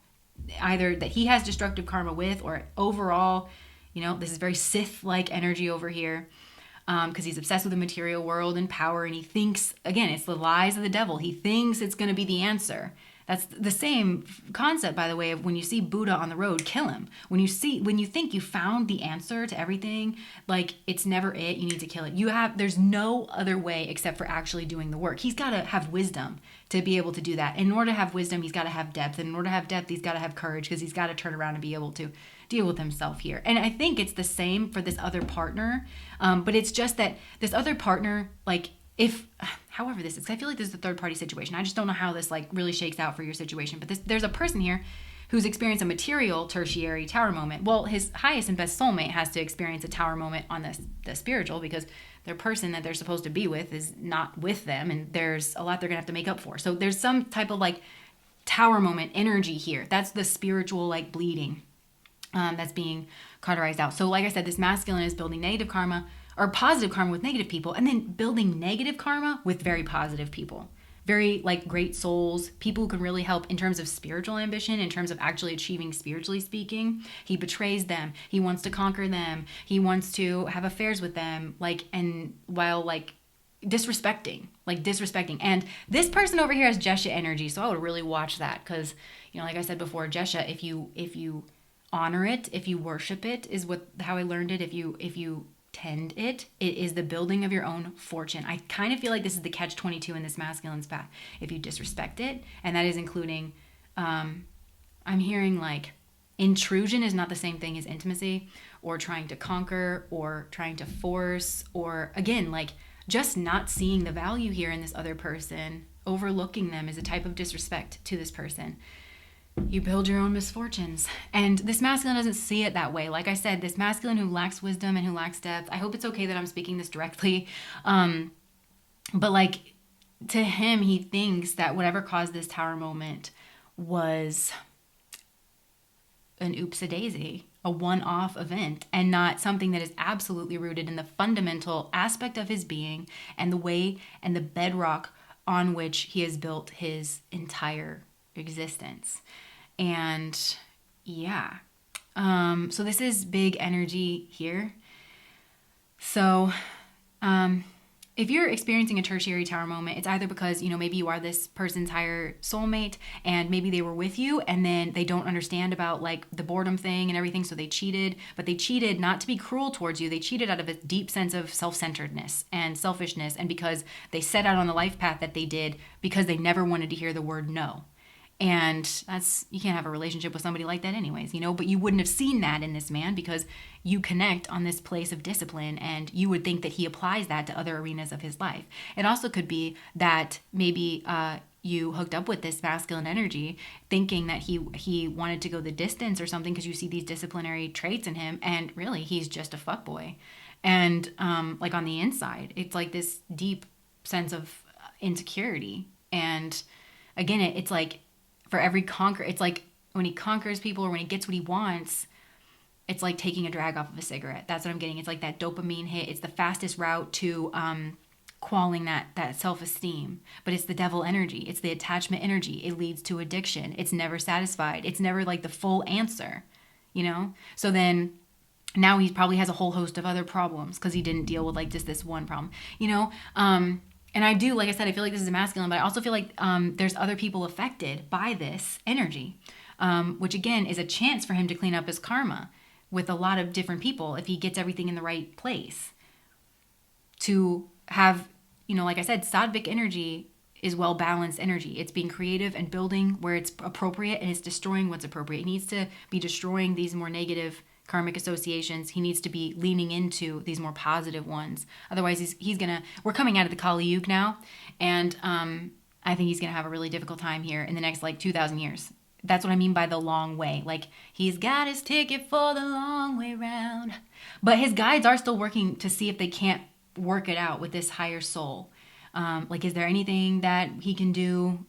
either that he has destructive karma with, or overall, this is very Sith-like energy over here. Because he's obsessed with the material world and power, and he thinks, again, it's the lies of the devil. He thinks it's going to be the answer. That's the same concept, by the way, of when you see Buddha on the road, kill him. When you think you found the answer to everything, like it's never it, you need to kill it. There's no other way except for actually doing the work. He's got to have wisdom to be able to do that. In order to have wisdom, he's got to have depth. And in order to have depth, he's got to have courage, because he's got to turn around and be able to deal with himself here. And I think it's the same for this other partner. But it's just that this other partner, like, however this is, I feel like this is a third party situation. I just don't know how this like really shakes out for your situation. But there's a person here who's experienced a material tertiary tower moment. Well, his highest and best soulmate has to experience a tower moment on the spiritual, because their person that they're supposed to be with is not with them, and there's a lot they're gonna have to make up for. So there's some type of like tower moment energy here. That's the spiritual like bleeding that's being cauterized out. So like I said, this masculine is building negative karma or positive karma with negative people, and then building negative karma with very positive people. Very like great souls, people who can really help in terms of spiritual ambition, in terms of actually achieving spiritually speaking. He betrays them. He wants to conquer them. He wants to have affairs with them, and while disrespecting. And this person over here has Jesha energy, so I would really watch that, because like I said before, Jesha, if you honor it, if you worship it, is how I learned it. If you tend it is the building of your own fortune. I kind of feel like this is the catch-22 in this masculine's path. If you disrespect it, and that is including, I'm hearing like intrusion is not the same thing as intimacy, or trying to conquer, or trying to force, or again, like just not seeing the value here in this other person, overlooking them is a type of disrespect to this person. You build your own misfortunes. And this masculine doesn't see it that way. Like I said, this masculine who lacks wisdom and who lacks depth, I hope it's okay that I'm speaking this directly. But like to him, he thinks that whatever caused this tower moment was an oops-a-daisy, a one-off event, and not something that is absolutely rooted in the fundamental aspect of his being and the way and the bedrock on which he has built his entire existence. And yeah, so this is big energy here. So if you're experiencing a tertiary tower moment, it's either because, maybe you are this person's higher soulmate, and maybe they were with you and then they don't understand about like the boredom thing and everything, so they cheated, but they cheated not to be cruel towards you. They cheated out of a deep sense of self-centeredness and selfishness, and because they set out on the life path that they did because they never wanted to hear the word no. And you can't have a relationship with somebody like that anyways, but you wouldn't have seen that in this man because you connect on this place of discipline, and you would think that he applies that to other arenas of his life. It also could be that maybe you hooked up with this masculine energy thinking that he wanted to go the distance or something because you see these disciplinary traits in him, and really he's just a fuckboy. And like on the inside, it's like this deep sense of insecurity. And again, it's like for every it's like when he conquers people or when he gets what he wants, it's like taking a drag off of a cigarette. That's what I'm getting. It's like that dopamine hit. It's the fastest route to quelling that self-esteem. But it's the devil energy. It's the attachment energy. It leads to addiction. It's never satisfied. It's never like the full answer, So then now he probably has a whole host of other problems because he didn't deal with like just this one problem, And I do, like I said, I feel like this is a masculine, but I also feel like there's other people affected by this energy, which again is a chance for him to clean up his karma with a lot of different people if he gets everything in the right place. To have, like I said, sattvic energy is well-balanced energy. It's being creative and building where it's appropriate, and it's destroying what's appropriate. It needs to be destroying these more negative karmic associations. He needs to be leaning into these more positive ones. Otherwise, we're coming out of the Kali Yuga now, and I think he's gonna have a really difficult time here in the next like 2,000 years. That's what I mean by the long way. Like, he's got his ticket for the long way round. But his guides are still working to see if they can't work it out with this higher soul. Like, is there anything that he can do,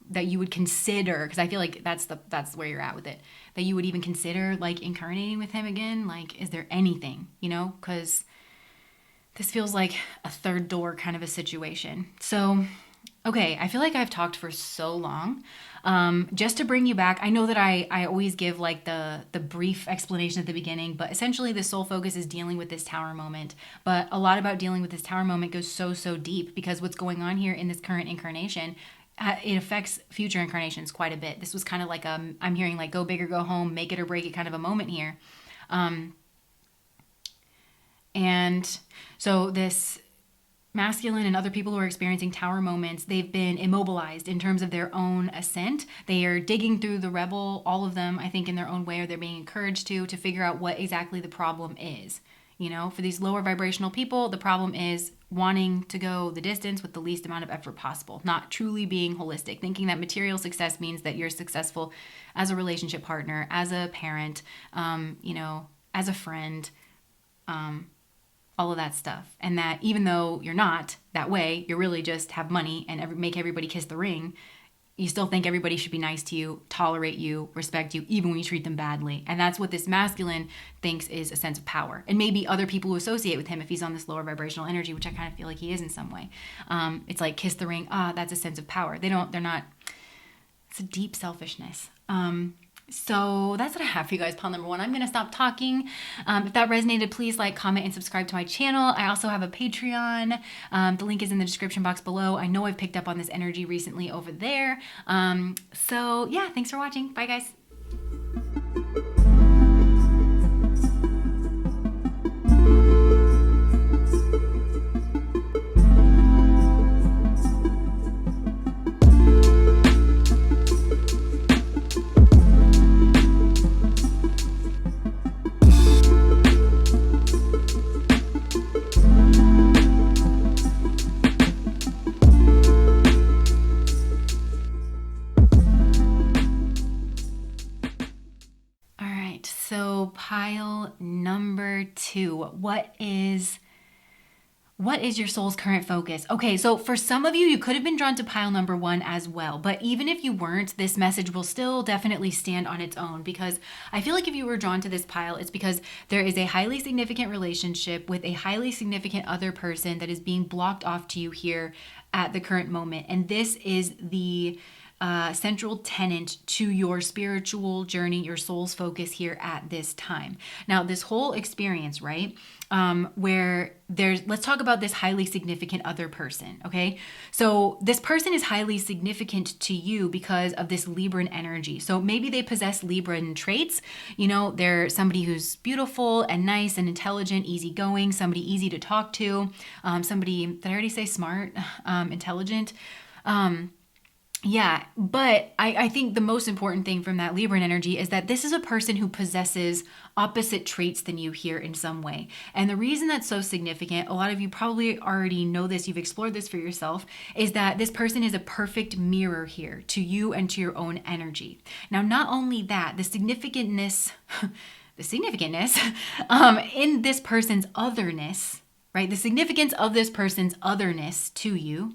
that you would consider, because I feel like that's where you're at with it, that you would even consider like incarnating with him again? Like, is there anything, because this feels like a third door kind of a situation. So, okay, I feel like I've talked for so long. Just to bring you back, I know that I always give like the brief explanation at the beginning, but essentially the soul focus is dealing with this tower moment. But a lot about dealing with this tower moment goes so deep, because what's going on here in this current incarnation, it affects future incarnations quite a bit. This was kind of like I'm hearing like go big or go home, make it or break it kind of a moment here. And so this masculine and other people who are experiencing tower moments, they've been immobilized in terms of their own ascent. They are digging through the rebel, all of them, I think, in their own way, or they're being encouraged to figure out what exactly the problem is. For these lower vibrational people, the problem is wanting to go the distance with the least amount of effort possible, not truly being holistic, thinking that material success means that you're successful as a relationship partner, as a parent, as a friend, all of that stuff. And that even though you're not that way, you really just have money and make everybody kiss the ring, you still think everybody should be nice to you, tolerate you, respect you, even when you treat them badly. And that's what this masculine thinks is a sense of power. And maybe other people who associate with him, if he's on this lower vibrational energy, which I kind of feel like he is in some way, it's like kiss the ring. That's a sense of power. It's a deep selfishness. So that's what I have for you guys, pile number 1. I'm going to stop talking. If that resonated, please like, comment, and subscribe to my channel. I also have a Patreon. The link is in the description box below. I know I've picked up on this energy recently over there. So yeah, thanks for watching. Bye, guys. So pile number 2, what is your soul's current focus? Okay, so for some of you, you could have been drawn to pile number 1 as well. But even if you weren't, this message will still definitely stand on its own, because I feel like if you were drawn to this pile, it's because there is a highly significant relationship with a highly significant other person that is being blocked off to you here at the current moment. And this is the central tenet to your spiritual journey, your soul's focus here at this time. Now, this whole experience, right, where let's talk about this highly significant other person, okay? So this person is highly significant to you because of this Libran energy. So maybe they possess Libran traits. They're somebody who's beautiful and nice and intelligent, easygoing, somebody easy to talk to, somebody, did I already say smart, intelligent? Yeah, but I think the most important thing from that Libran energy is that this is a person who possesses opposite traits than you here in some way. And the reason that's so significant, a lot of you probably already know this, you've explored this for yourself, is that this person is a perfect mirror here to you and to your own energy. Now, not only that, the significantness, in this person's otherness, right? The significance of this person's otherness to you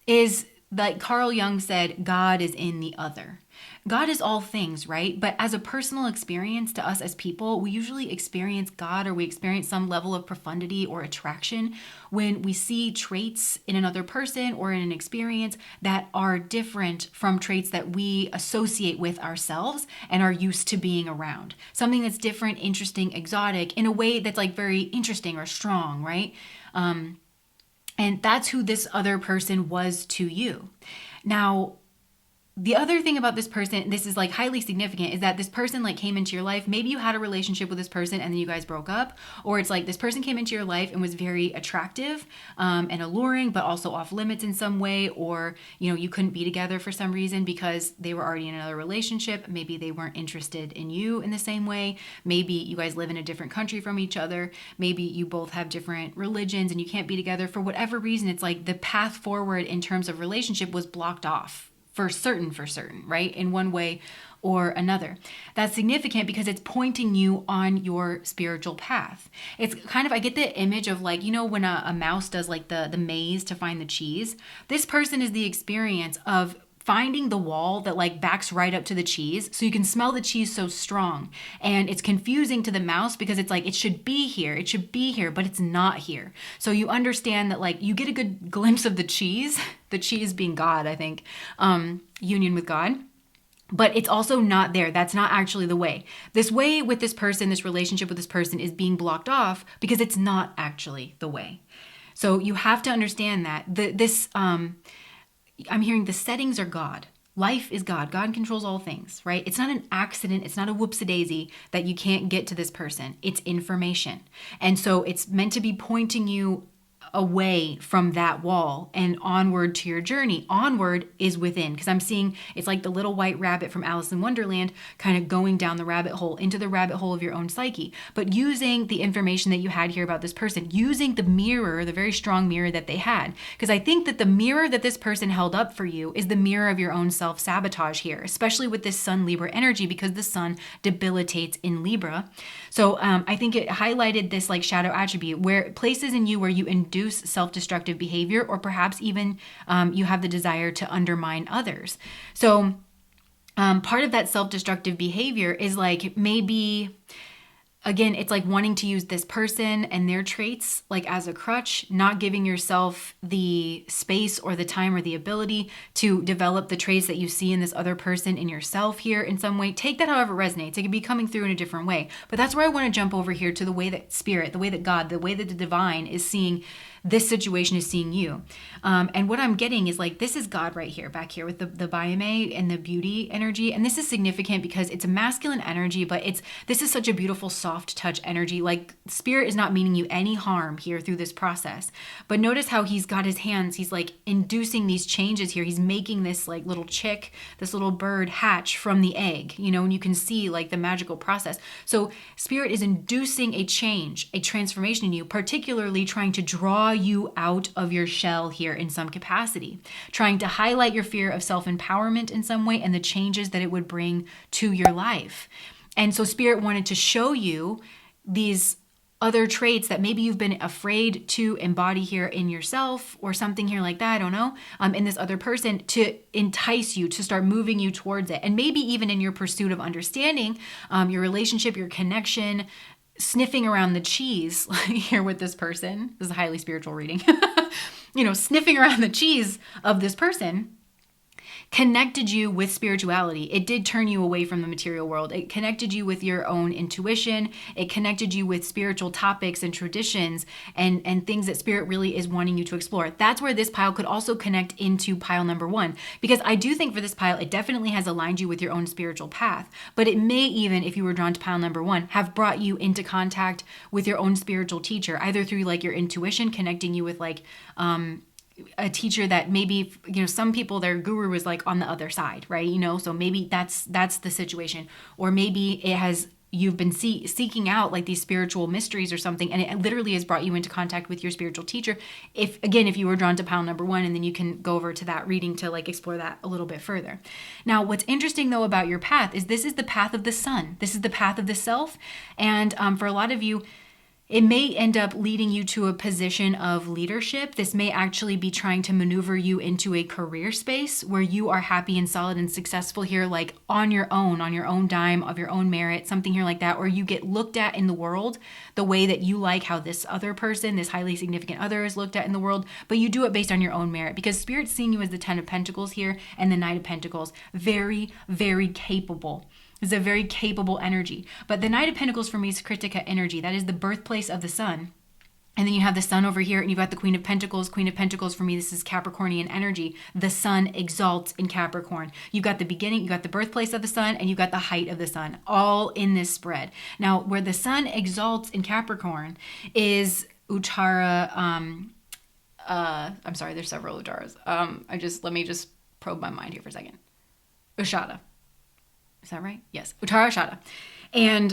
is, like Carl Jung said, God is in the other. God is all things, right? But as a personal experience to us as people, we usually experience God, or we experience some level of profundity or attraction when we see traits in another person or in an experience that are different from traits that we associate with ourselves and are used to being around. Something that's different, interesting, exotic, in a way that's like very interesting or strong, right? And that's who this other person was to you. Now, the other thing about this person, this is like highly significant, is that this person like came into your life. Maybe you had a relationship with this person and then you guys broke up, or it's like this person came into your life and was very attractive and alluring, but also off limits in some way, or you couldn't be together for some reason because they were already in another relationship. Maybe they weren't interested in you in the same way. Maybe you guys live in a different country from each other. Maybe you both have different religions and you can't be together for whatever reason. It's like the path forward in terms of relationship was blocked off for certain, right? In one way or another. That's significant because it's pointing you on your spiritual path. It's kind of, I get the image of like, when a mouse does like the maze to find the cheese. This person is the experience of finding the wall that like backs right up to the cheese, so you can smell the cheese so strong. And it's confusing to the mouse because it's like, it should be here, but it's not here. So you understand that like you get a good glimpse of the cheese being God, I think, union with God. But it's also not there. That's not actually the way. This way with this person, this relationship with this person is being blocked off because it's not actually the way. So you have to understand that I'm hearing the settings are God. Life is God. God controls all things, right? It's not an accident. It's not a whoopsie-daisy that you can't get to this person. It's information. And so it's meant to be pointing you away from that wall and onward to your journey. Onward is within, because I'm seeing it's like the little white rabbit from Alice in Wonderland kind of going down the rabbit hole, into the rabbit hole of your own psyche, but using the information that you had here about this person, using the mirror, the very strong mirror that they had. Because I think that the mirror that this person held up for you is the mirror of your own self-sabotage here, especially with this Sun Libra energy, because the Sun debilitates in Libra. So I think it highlighted this like shadow attribute, where places in you where you induce self-destructive behavior, or perhaps even you have the desire to undermine others. So part of that self-destructive behavior is like, maybe, again, it's like wanting to use this person and their traits like as a crutch, not giving yourself the space or the time or the ability to develop the traits that you see in this other person in yourself here in some way. Take that however it resonates. It could be coming through in a different way. But that's where I want to jump over here to the way that spirit, the way that God, the way that the divine is seeing this situation, is seeing you. And what I'm getting is like, this is God right here, back here with the Bayame and the beauty energy. And this is significant because it's a masculine energy, but this is such a beautiful soft touch energy. Like spirit is not meaning you any harm here through this process. But notice how he's got his hands, he's like inducing these changes here. He's making this like little chick, this little bird hatch from the egg, and you can see like the magical process. So spirit is inducing a change, a transformation in you, particularly trying to draw you out of your shell here in some capacity, trying to highlight your fear of self-empowerment in some way and the changes that it would bring to your life. And so spirit wanted to show you these other traits that maybe you've been afraid to embody here in yourself, or something here like that, I don't know, in this other person, to entice you, to start moving you towards it. And maybe even in your pursuit of understanding your relationship, your connection, sniffing around the cheese here with this person. This is a highly spiritual reading. Sniffing around the cheese of this person connected you with spirituality. It did turn you away from the material world. It connected you with your own intuition. It connected you with spiritual topics and traditions and things that spirit really is wanting you to explore. That's where this pile could also connect into pile number 1, because I do think for this pile, it definitely has aligned you with your own spiritual path, but it may even, if you were drawn to pile number 1, have brought you into contact with your own spiritual teacher, either through like your intuition, connecting you with like, a teacher that maybe, some people, their guru was like on the other side, right? So maybe that's the situation. Or maybe you've been seeking out like these spiritual mysteries or something, and it literally has brought you into contact with your spiritual teacher. If you were drawn to pile number 1, and then you can go over to that reading to like explore that a little bit further. Now, what's interesting though about your path is this is the path of the sun. This is the path of the self. And for a lot of you, it may end up leading you to a position of leadership. This may actually be trying to maneuver you into a career space where you are happy and solid and successful here, like on your own dime, of your own merit, something here like that, or you get looked at in the world the way that you like how this other person, this highly significant other, is looked at in the world, but you do it based on your own merit, because Spirit's seeing you as the 10 of Pentacles here and the Knight of Pentacles. Very, very capable. It's a very capable energy. But the Knight of Pentacles for me is Kritika energy. That is the birthplace of the sun. And then you have the sun over here, and you've got the Queen of Pentacles. Queen of Pentacles for me, this is Capricornian energy. The sun exalts in Capricorn. You've got the beginning, you've got the birthplace of the sun, and you've got the height of the sun, all in this spread. Now, where the sun exalts in Capricorn is Uttara. I'm sorry, there's several Uttaras. Let me just probe my mind here for a second. Ushada. Is that right? Yes. Uttara Ashada. And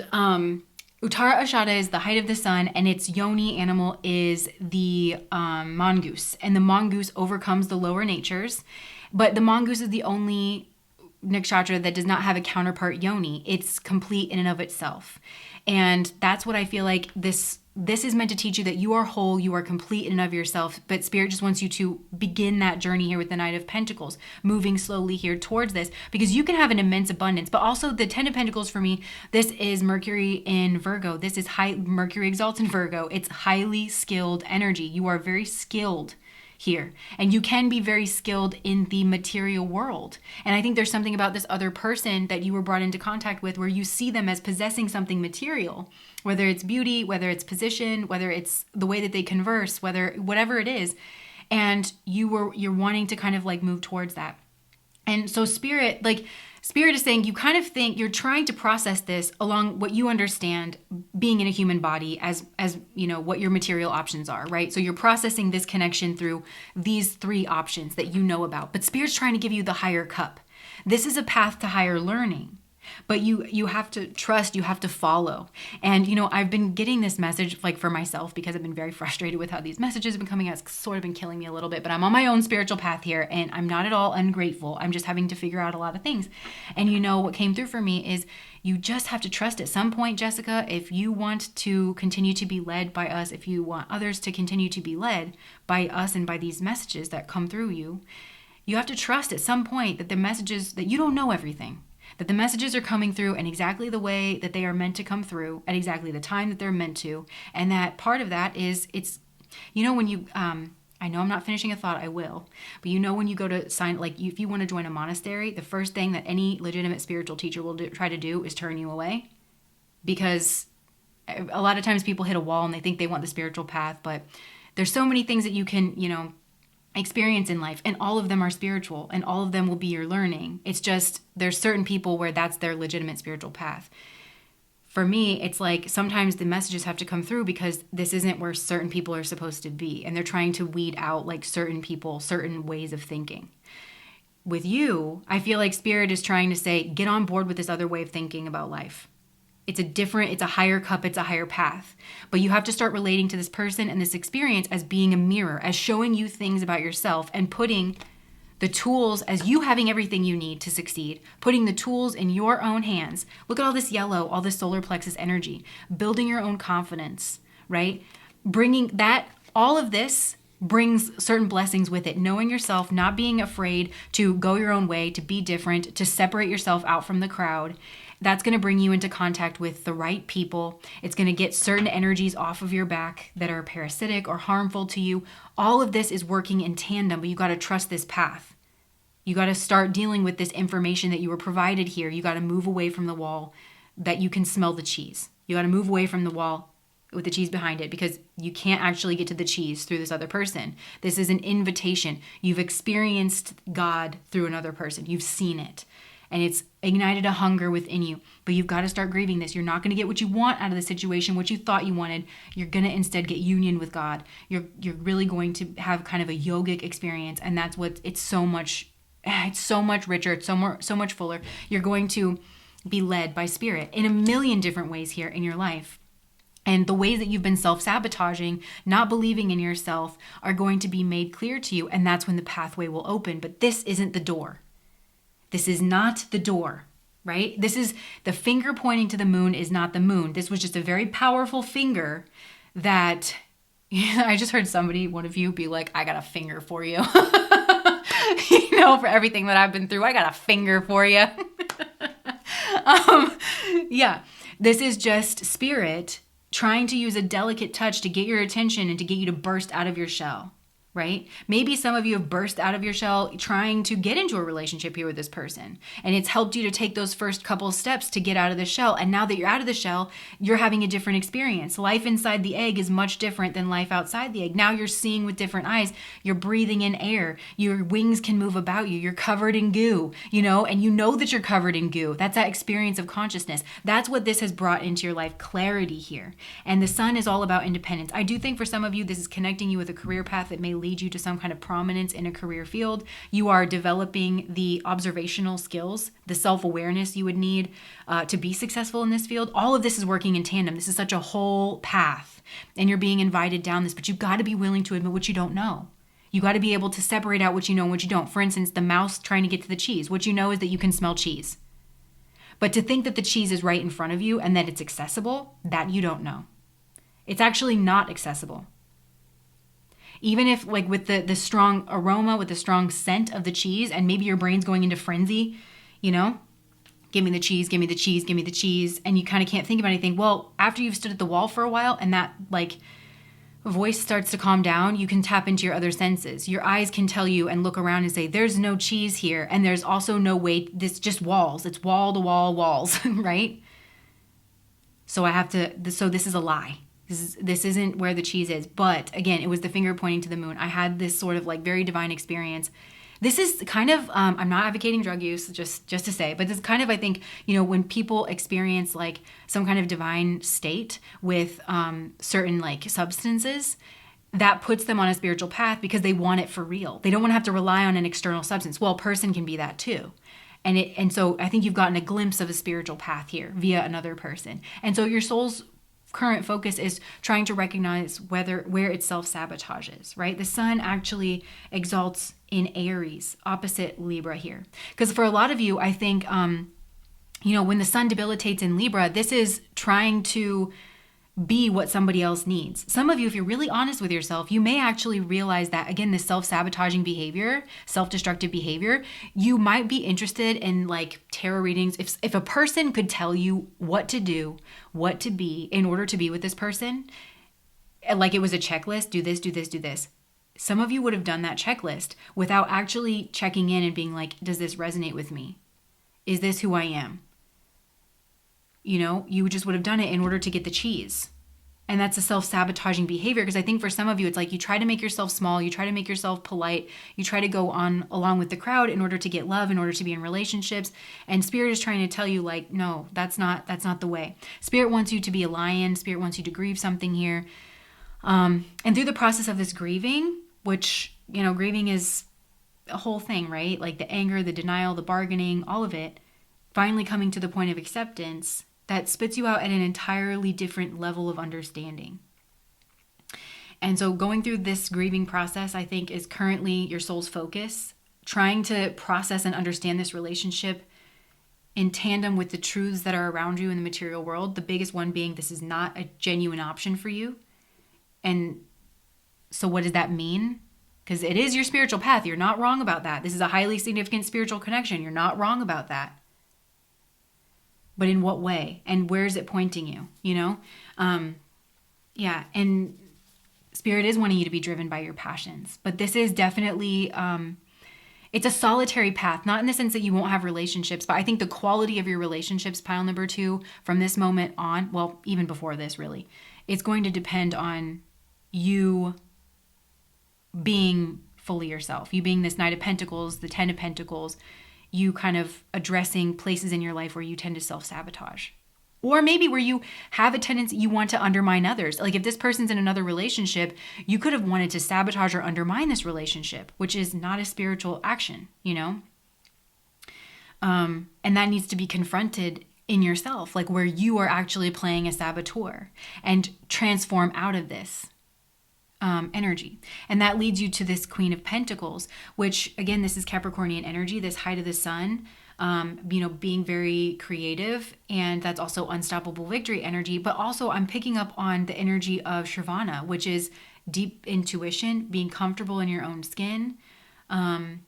Uttara Ashada is the height of the sun, and its yoni animal is the mongoose. And the mongoose overcomes the lower natures. But the mongoose is the only nakshatra that does not have a counterpart yoni. It's complete in and of itself. And that's what I feel like this is meant to teach you, that you are whole, you are complete in and of yourself, but Spirit just wants you to begin that journey here with the Knight of Pentacles, moving slowly here towards this, because you can have an immense abundance. But also the 10 of Pentacles for me, this is Mercury in Virgo. This is Mercury exalts in Virgo. It's highly skilled energy. You are very skilled here, and you can be very skilled in the material world. And I think there's something about this other person that you were brought into contact with where you see them as possessing something material, whether it's beauty, whether it's position, whether it's the way that they converse, whatever it is, and you're wanting to kind of like move towards that. And so Spirit is saying, you kind of think you're trying to process this along what you understand being in a human body as what your material options are, right? So you're processing this connection through these 3 options that you know about. But Spirit's trying to give you the higher cup. This is a path to higher learning. But you have to trust, you have to follow. And, I've been getting this message like for myself, because I've been very frustrated with how these messages have been coming out. It's sort of been killing me a little bit, but I'm on my own spiritual path here, and I'm not at all ungrateful. I'm just having to figure out a lot of things. And what came through for me is you just have to trust at some point, Jessica, if you want to continue to be led by us, if you want others to continue to be led by us and by these messages that come through you, you have to trust at some point that the messages, that you don't know everything. That the messages are coming through in exactly the way that they are meant to come through, at exactly the time that they're meant to. And that part of that is, when you, I know I'm not finishing a thought, I will. But when you go to sign, like if you want to join a monastery, the first thing that any legitimate spiritual teacher will try to do is turn you away. Because a lot of times people hit a wall and they think they want the spiritual path, but there's so many things that you can, experience in life, and all of them are spiritual, and all of them will be your learning. It's just there's certain people where that's their legitimate spiritual path. For me, it's like sometimes the messages have to come through because this isn't where certain people are supposed to be, and they're trying to weed out like certain people, certain ways of thinking. With you, I feel like Spirit is trying to say, get on board with this other way of thinking about life. It's a higher cup, it's a higher path. But you have to start relating to this person and this experience as being a mirror, as showing you things about yourself, and putting the tools, as you having everything you need to succeed, putting the tools in your own hands. Look at all this yellow, all this solar plexus energy, building your own confidence, right? Bringing that, all of this brings certain blessings with it. Knowing yourself, not being afraid to go your own way, to be different, to separate yourself out from the crowd. That's going to bring you into contact with the right people. It's going to get certain energies off of your back that are parasitic or harmful to you. All of this is working in tandem, but you got to trust this path. You got to start dealing with this information that you were provided here. You got to move away from the wall that you can smell the cheese. You got to move away from the wall with the cheese behind it, because you can't actually get to the cheese through this other person. This is an invitation. You've experienced God through another person. You've seen it. and it's ignited a hunger within you. But you've got to start grieving this. You're not going to get what you want out of the situation, what you thought you wanted. You're going to instead get union with God. You're really going to have kind of a yogic experience, and that's what it's so much richer. It's so much fuller. You're going to be led by Spirit in a million different ways here in your life. And the ways that you've been self-sabotaging, not believing in yourself, are going to be made clear to you. And that's when the pathway will open. But this isn't the door. This is not the door, right? This is the finger pointing to the moon is not the moon. This was just a very powerful finger that I just heard one of you be like, I got a finger for you. For everything that I've been through, I got a finger for you. Yeah, this is just Spirit trying to use a delicate touch to get your attention and to get you to burst out of your shell, right? Maybe some of you have burst out of your shell trying to get into a relationship here with this person. And it's helped you to take those first couple of steps to get out of the shell. And now that you're out of the shell, you're having a different experience. Life inside the egg is much different than life outside the egg. Now you're seeing with different eyes. You're breathing in air. Your wings can move about you. You're covered in goo, and you know that you're covered in goo. That's that experience of consciousness. That's what this has brought into your life, clarity here. And the sun is all about independence. I do think for some of you, this is connecting you with a career path that may lead you to some kind of prominence in a career field. You are developing the observational skills, the self-awareness you would need to be successful in this field. All of this is working in tandem. This is such a whole path, and you're being invited down this, but you've got to be willing to admit what you don't know. You got to be able to separate out what you know and what you don't. For instance, the mouse trying to get to the cheese. What you know is that you can smell cheese. But to think that the cheese is right in front of you and that it's accessible, that you don't know. It's actually not accessible. Even if with the strong aroma, with the strong scent of the cheese, and maybe your brain's going into frenzy, give me the cheese, give me the cheese, give me the cheese, and you kind of can't think about anything. Well, after you've stood at the wall for a while and that voice starts to calm down, you can tap into your other senses. Your eyes can tell you and look around and say, there's no cheese here. And there's also no way, this just walls. It's wall to wall walls, right? So this is a lie. This isn't where the cheese is. But again, it was the finger pointing to the moon. I had this sort of very divine experience. This is kind of, I'm not advocating drug use, just to say, but this kind of, I think, when people experience some kind of divine state with certain substances, that puts them on a spiritual path because they want it for real. They don't want to have to rely on an external substance. Well, a person can be that too. And so I think you've gotten a glimpse of a spiritual path here via another person. And so your soul's current focus is trying to recognize where it self-sabotages, right? The sun actually exalts in Aries, opposite Libra here. Because for a lot of you, I think, when the sun debilitates in Libra, this is trying to be what somebody else needs. Some of you, if you're really honest with yourself, you may actually realize that, again, this self-sabotaging behavior, self-destructive behavior, you might be interested in tarot readings. If a person could tell you what to do, what to be in order to be with this person, it was a checklist, do this, do this, do this. Some of you would have done that checklist without actually checking in and being does this resonate with me? Is this who I am? You just would have done it in order to get the cheese. And that's a self-sabotaging behavior, because I think for some of you, it's you try to make yourself small, you try to make yourself polite, you try to go on along with the crowd in order to get love, in order to be in relationships. And Spirit is trying to tell you no, that's not the way. Spirit wants you to be a lion. Spirit wants you to grieve something here. And through the process of this grieving, which, grieving is a whole thing, right? The anger, the denial, the bargaining, all of it, finally coming to the point of acceptance that spits you out at an entirely different level of understanding. And so going through this grieving process, I think, is currently your soul's focus, trying to process and understand this relationship in tandem with the truths that are around you in the material world. The biggest one being this is not a genuine option for you. And so what does that mean? Because it is your spiritual path. You're not wrong about that. This is a highly significant spiritual connection. You're not wrong about that. But in what way? And where is it pointing you? And Spirit is wanting you to be driven by your passions. But this is definitely, it's a solitary path, not in the sense that you won't have relationships, but I think the quality of your relationships, pile number 2, from this moment on, well, even before this really, it's going to depend on you being fully yourself. You being this Knight of Pentacles, the Ten of Pentacles, you kind of addressing places in your life where you tend to self-sabotage. Or maybe where you have a tendency, you want to undermine others. Like if this person's in another relationship, you could have wanted to sabotage or undermine this relationship, which is not a spiritual action, you know? And that needs to be confronted in yourself, like where you are actually playing a saboteur, and transform out of this energy. And that leads you to this Queen of Pentacles, which again, this is Capricornian energy, this height of the sun, being very creative. And that's also unstoppable victory energy. But also I'm picking up on the energy of Shravana, which is deep intuition, being comfortable in your own skin. And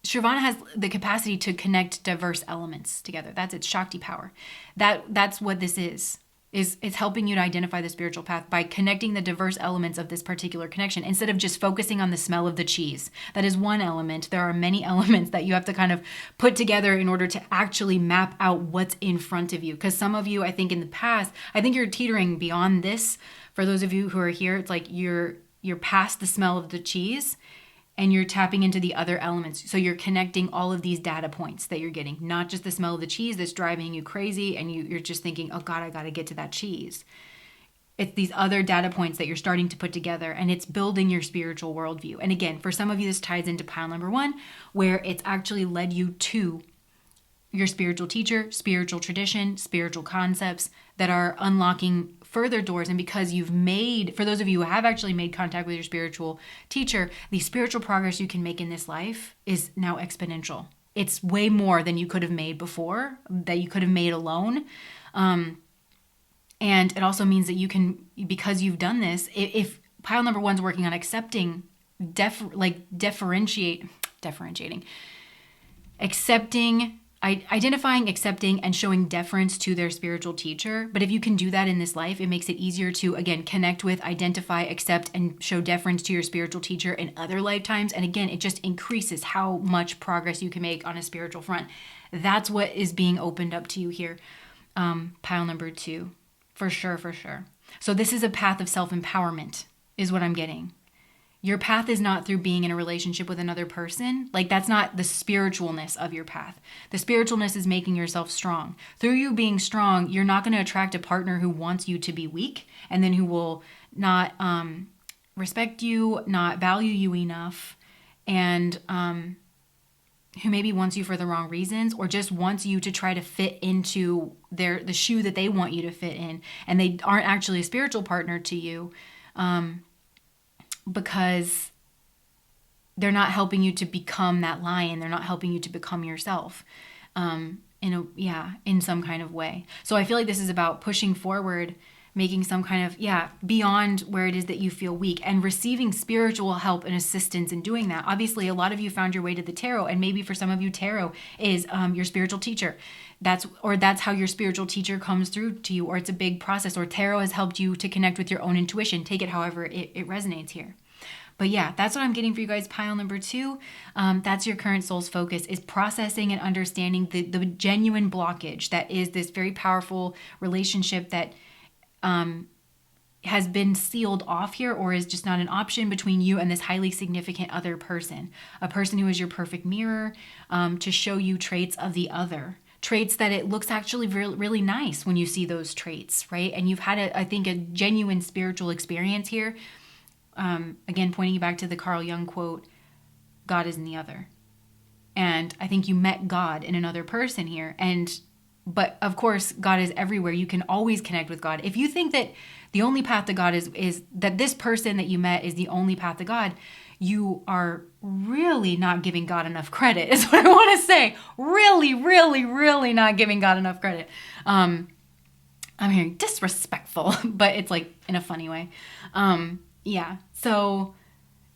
Shravana has the capacity to connect diverse elements together. That's its Shakti power. That's what this is it's helping you to identify the spiritual path by connecting the diverse elements of this particular connection instead of just focusing on the smell of the cheese. That is one element. There are many elements that you have to kind of put together in order to actually map out what's in front of you. Because some of you, I think in the past, I think you're teetering beyond this. For those of you who are here, it's like you're past the smell of the cheese and you're tapping into the other elements. So you're connecting all of these data points that you're getting, not just the smell of the cheese that's driving you crazy and you're just thinking, oh God, I got to get to that cheese. It's these other data points that you're starting to put together, and it's building your spiritual worldview. And again, for some of you, this ties into pile number 1, where it's actually led you to your spiritual teacher, spiritual tradition, spiritual concepts that are unlocking further doors. And because you've made, for those of you who have actually made contact with your spiritual teacher, the spiritual progress you can make in this life is now exponential. It's way more than you could have made before, that you could have made alone. And it also means that you can, because you've done this, if pile number 1's working on accepting, identifying, accepting, and showing deference to their spiritual teacher. But if you can do that in this life, it makes it easier to, again, connect with, identify, accept, and show deference to your spiritual teacher in other lifetimes. And again, it just increases how much progress you can make on a spiritual front. That's what is being opened up to you here. Pile number 2, for sure. So this is a path of self-empowerment, is what I'm getting. Your path is not through being in a relationship with another person. Like, that's not the spiritualness of your path. The spiritualness is making yourself strong. Through you being strong, you're not going to attract a partner who wants you to be weak and then who will not respect you, not value you enough, and who maybe wants you for the wrong reasons or just wants you to try to fit into the shoe that they want you to fit in. And they aren't actually a spiritual partner to you. Because they're not helping you to become that lion. They're not helping you to become yourself in some kind of way. So I feel like this is about pushing forward, making some kind of, beyond where it is that you feel weak and receiving spiritual help and assistance in doing that. Obviously, a lot of you found your way to the tarot, and maybe for some of you, tarot is your spiritual teacher. That's how your spiritual teacher comes through to you, or it's a big process, or tarot has helped you to connect with your own intuition. Take it however it resonates here. But that's what I'm getting for you guys. Pile number 2, that's your current soul's focus, is processing and understanding the genuine blockage that is this very powerful relationship that has been sealed off here, or is just not an option between you and this highly significant other person, a person who is your perfect mirror, to show you traits of the other. Traits that it looks actually really, really nice when you see those traits, right? And you've had, I think, a genuine spiritual experience here. Again, pointing back to the Carl Jung quote, God is in the other. And I think you met God in another person here. But of course, God is everywhere. You can always connect with God. If you think that the only path to God is that this person that you met is the only path to God, you are really not giving God enough credit, is what I want to say. Really, really, really not giving God enough credit. I'm hearing disrespectful, but it's like in a funny way. So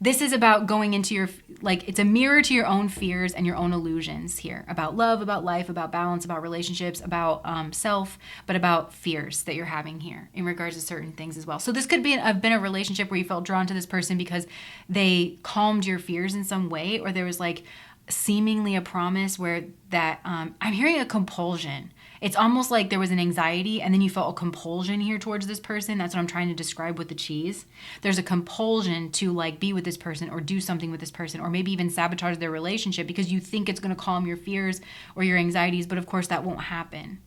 this is about going into it's a mirror to your own fears and your own illusions here about love, about life, about balance, about relationships, about self, but about fears that you're having here in regards to certain things as well. So this could have been a relationship where you felt drawn to this person because they calmed your fears in some way, or there was like seemingly a promise where that I'm hearing a compulsion. It's almost like there was an anxiety and then you felt a compulsion here towards this person. That's what I'm trying to describe with the cheese. There's a compulsion to like be with this person or do something with this person, or maybe even sabotage their relationship because you think it's going to calm your fears or your anxieties. But of course that won't happen.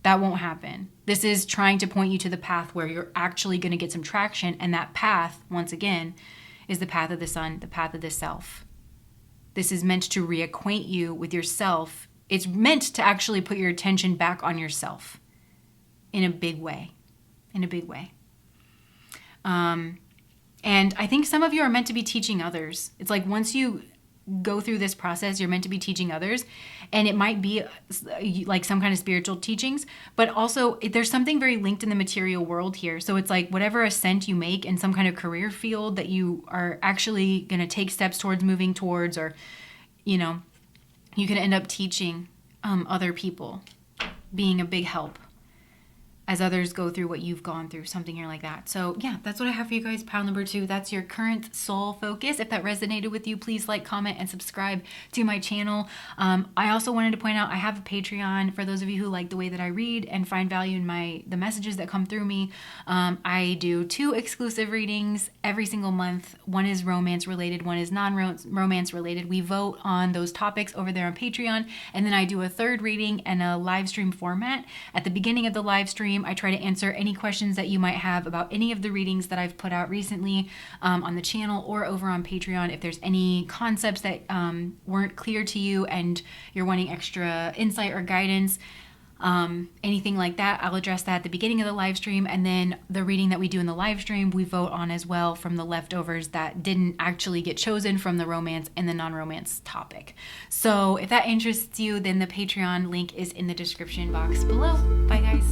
That won't happen. This is trying to point you to the path where you're actually going to get some traction. And that path, once again, is the path of the sun, the path of the self. This is meant to reacquaint you with yourself. It's meant to actually put your attention back on yourself in a big way. In a big way. And I think some of you are meant to be teaching others. It's like once you go through this process, you're meant to be teaching others. And it might be like some kind of spiritual teachings, but also there's something very linked in the material world here. So it's like whatever ascent you make in some kind of career field that you are actually going to take steps towards moving towards, or, you know, you can end up teaching other people, being a big help as others go through what you've gone through, something here like that. So yeah, that's what I have for you guys. Pile number 2, that's your current soul focus. If that resonated with you, please like, comment, and subscribe to my channel. I also wanted to point out I have a Patreon for those of you who like the way that I read and find value in the messages that come through me. I do 2 exclusive readings every single month. One is romance related, one is non-romance related. We vote on those topics over there on Patreon, and then I do a 3rd reading in a live stream format. At the beginning of the live stream, I try to answer any questions that you might have about any of the readings that I've put out recently on the channel or over on Patreon. If there's any concepts that weren't clear to you and you're wanting extra insight or guidance, anything like that, I'll address that at the beginning of the live stream. And then the reading that we do in the live stream, we vote on as well from the leftovers that didn't actually get chosen from the romance and the non-romance topic. So if that interests you, then the Patreon link is in the description box below. Bye guys.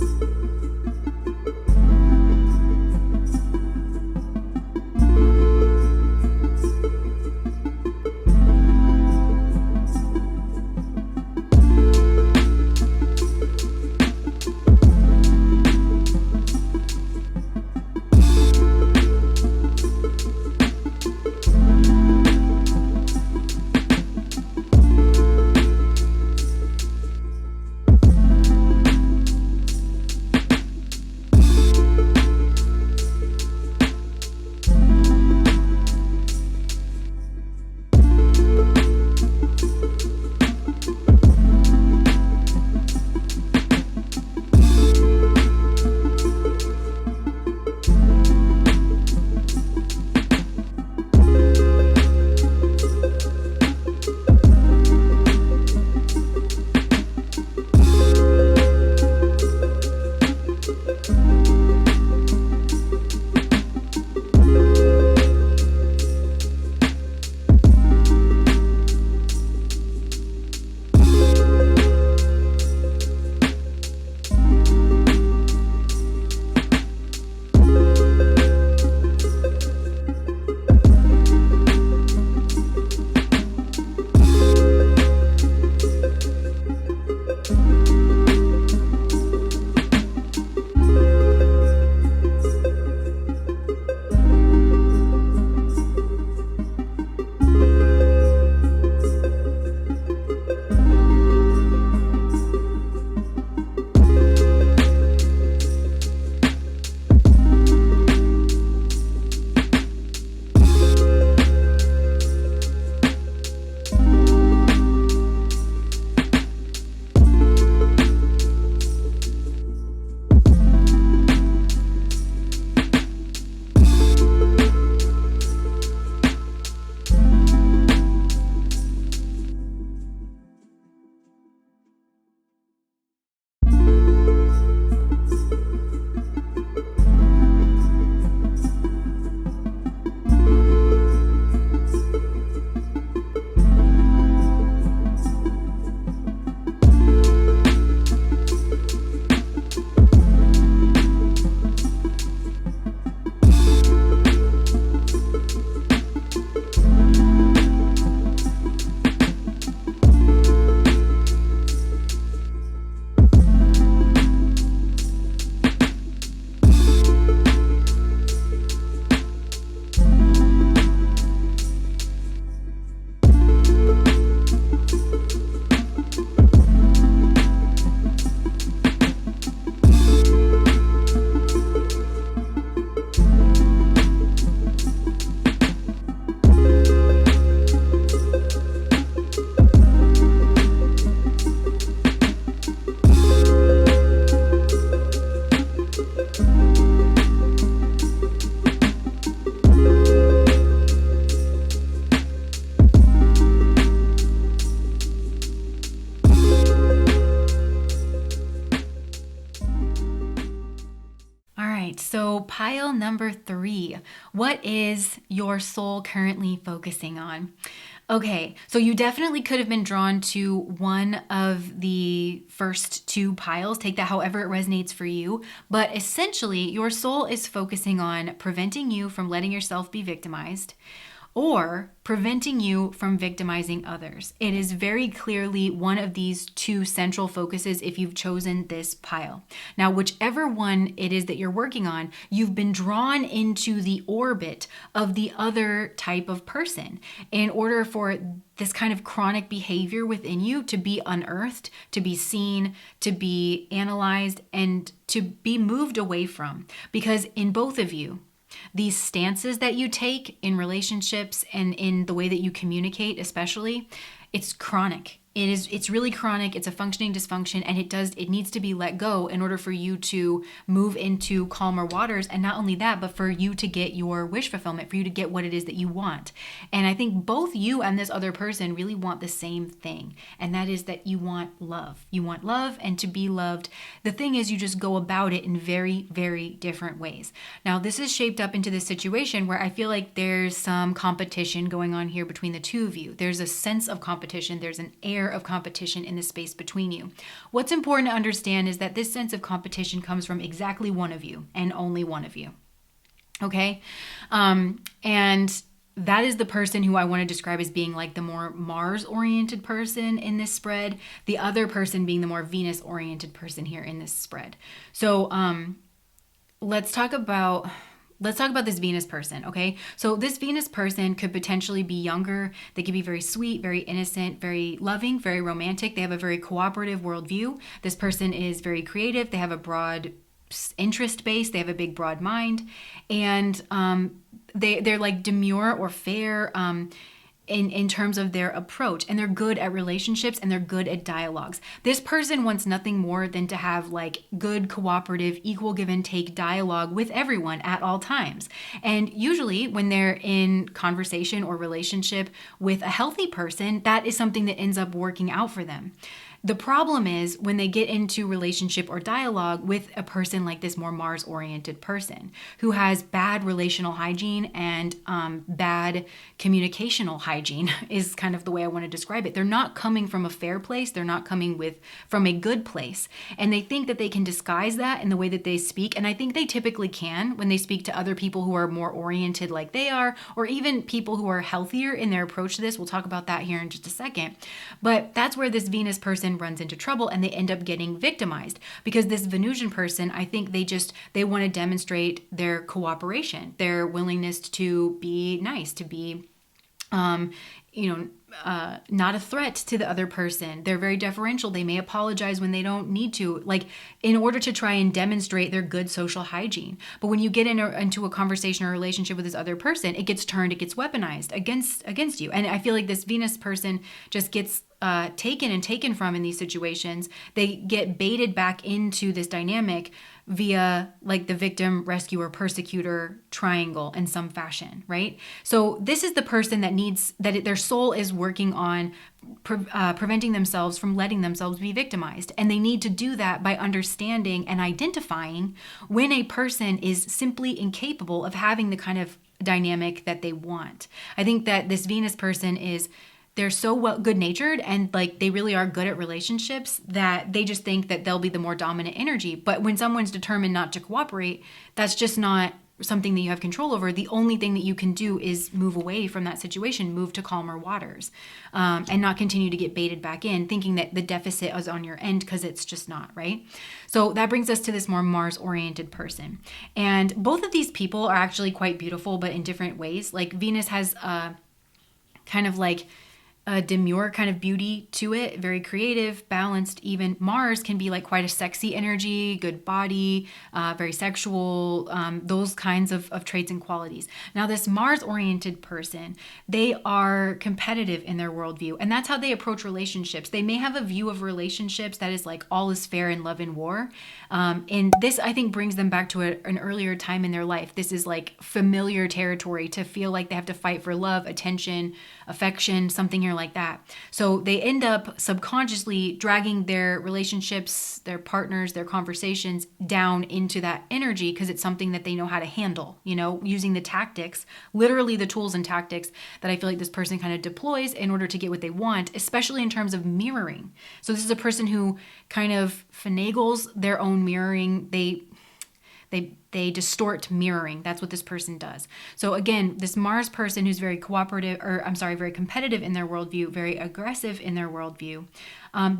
right. So, pile number 3. What is your soul currently focusing on? Okay, so you definitely could have been drawn to one of the first 2 piles. Take that however it resonates for you. But essentially, your soul is focusing on preventing you from letting yourself be victimized, or preventing you from victimizing others. It is very clearly one of these 2 central focuses if you've chosen this pile. Now, whichever one it is that you're working on, you've been drawn into the orbit of the other type of person in order for this kind of chronic behavior within you to be unearthed, to be seen, to be analyzed, and to be moved away from. Because in both of you, these stances that you take in relationships and in the way that you communicate, especially, it's chronic. It's really chronic. It's a functioning dysfunction, and it needs to be let go in order for you to move into calmer waters. And not only that, but for you to get your wish fulfillment, for you to get what it is that you want. And I think both you and this other person really want the same thing. And that is that you want love. You want love and to be loved. The thing is, you just go about it in very, very different ways. Now, this is shaped up into this situation where I feel like there's some competition going on here between the 2 of you. There's a sense of competition. There's an air of competition in the space between you. What's important to understand is that this sense of competition comes from exactly one of you and only one of you. Okay? And that is the person who I want to describe as being like the more Mars-oriented person in this spread, the other person being the more Venus-oriented person here in this spread. So let's talk about this Venus person, okay? So this Venus person could potentially be younger. They could be very sweet, very innocent, very loving, very romantic. They have a very cooperative worldview. This person is very creative. They have a broad interest base. They have a big, broad mind. And they're like demure or fair in terms of their approach, and they're good at relationships and they're good at dialogues. This person wants nothing more than to have like good, cooperative, equal give and take dialogue with everyone at all times. And usually when they're in conversation or relationship with a healthy person, that is something that ends up working out for them. The problem is when they get into relationship or dialogue with a person like this more Mars-oriented person who has bad relational hygiene and bad communicational hygiene is kind of the way I want to describe it. They're not coming from a fair place. They're not coming from a good place. And they think that they can disguise that in the way that they speak. And I think they typically can when they speak to other people who are more oriented like they are, or even people who are healthier in their approach to this. We'll talk about that here in just a second. But that's where this Venus person runs into trouble, and they end up getting victimized because this Venusian person, I think they want to demonstrate their cooperation, their willingness to be nice, to be not a threat to the other person. They're very deferential. They may apologize when they don't need to, like in order to try and demonstrate their good social hygiene. But when you get into a conversation or relationship with this other person, it gets weaponized against you. And I feel like this Venus person just gets taken from in these situations. They get baited back into this dynamic via like the victim, rescuer, persecutor triangle in some fashion, right? So this is the person that their soul is working on preventing themselves from letting themselves be victimized. And they need to do that by understanding and identifying when a person is simply incapable of having the kind of dynamic that they want. I think that this Venus person they're so good-natured and like they really are good at relationships that they just think that they'll be the more dominant energy. But when someone's determined not to cooperate, that's just not something that you have control over. The only thing that you can do is move away from that situation, move to calmer waters, and not continue to get baited back in thinking that the deficit is on your end, because it's just not, right? So that brings us to this more Mars-oriented person. And both of these people are actually quite beautiful, but in different ways. Like Venus has kind of like a demure kind of beauty to it, very creative, balanced. Even Mars can be like quite a sexy energy, good body, very sexual, those kinds of traits and qualities. Now this Mars-oriented person, they are competitive in their worldview, and that's how they approach relationships. They may have a view of relationships that is like all is fair in love and war. And this, I think, brings them back to an earlier time in their life. This is like familiar territory to feel like they have to fight for love, attention, affection, something you're like, like that. So they end up subconsciously dragging their relationships, their partners, their conversations down into that energy because it's something that they know how to handle, using the tactics, literally the tools and tactics that I feel like this person kind of deploys in order to get what they want, especially in terms of mirroring. So this is a person who kind of finagles their own mirroring. They distort mirroring. That's what this person does. So again, this Mars person who's very very competitive in their worldview, very aggressive in their worldview.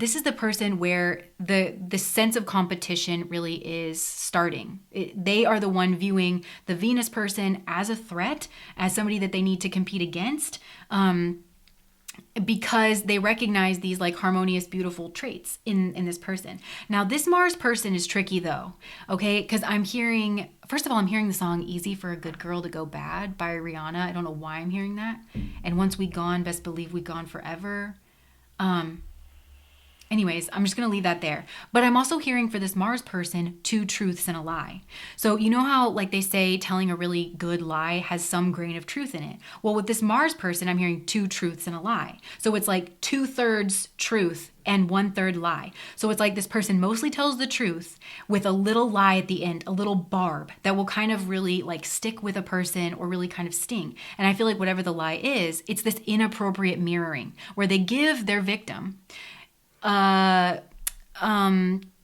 This is the person where the sense of competition really is starting. They are the one viewing the Venus person as a threat, as somebody that they need to compete against. Because they recognize these like harmonious, beautiful traits in this person. Now, this Mars person is tricky though, okay? Because first of all, I'm hearing the song Easy for a Good Girl to Go Bad by Rihanna. I don't know why I'm hearing that. And once we gone, best believe we gone forever. Anyways, I'm just going to leave that there. But I'm also hearing for this Mars person, 2 truths and a lie. So you know how like they say telling a really good lie has some grain of truth in it? Well, with this Mars person, I'm hearing 2 truths and a lie. So it's like 2/3 truth and 1/3 lie. So it's like this person mostly tells the truth with a little lie at the end, a little barb that will kind of really like stick with a person or really kind of sting. And I feel like whatever the lie is, it's this inappropriate mirroring where they give their victim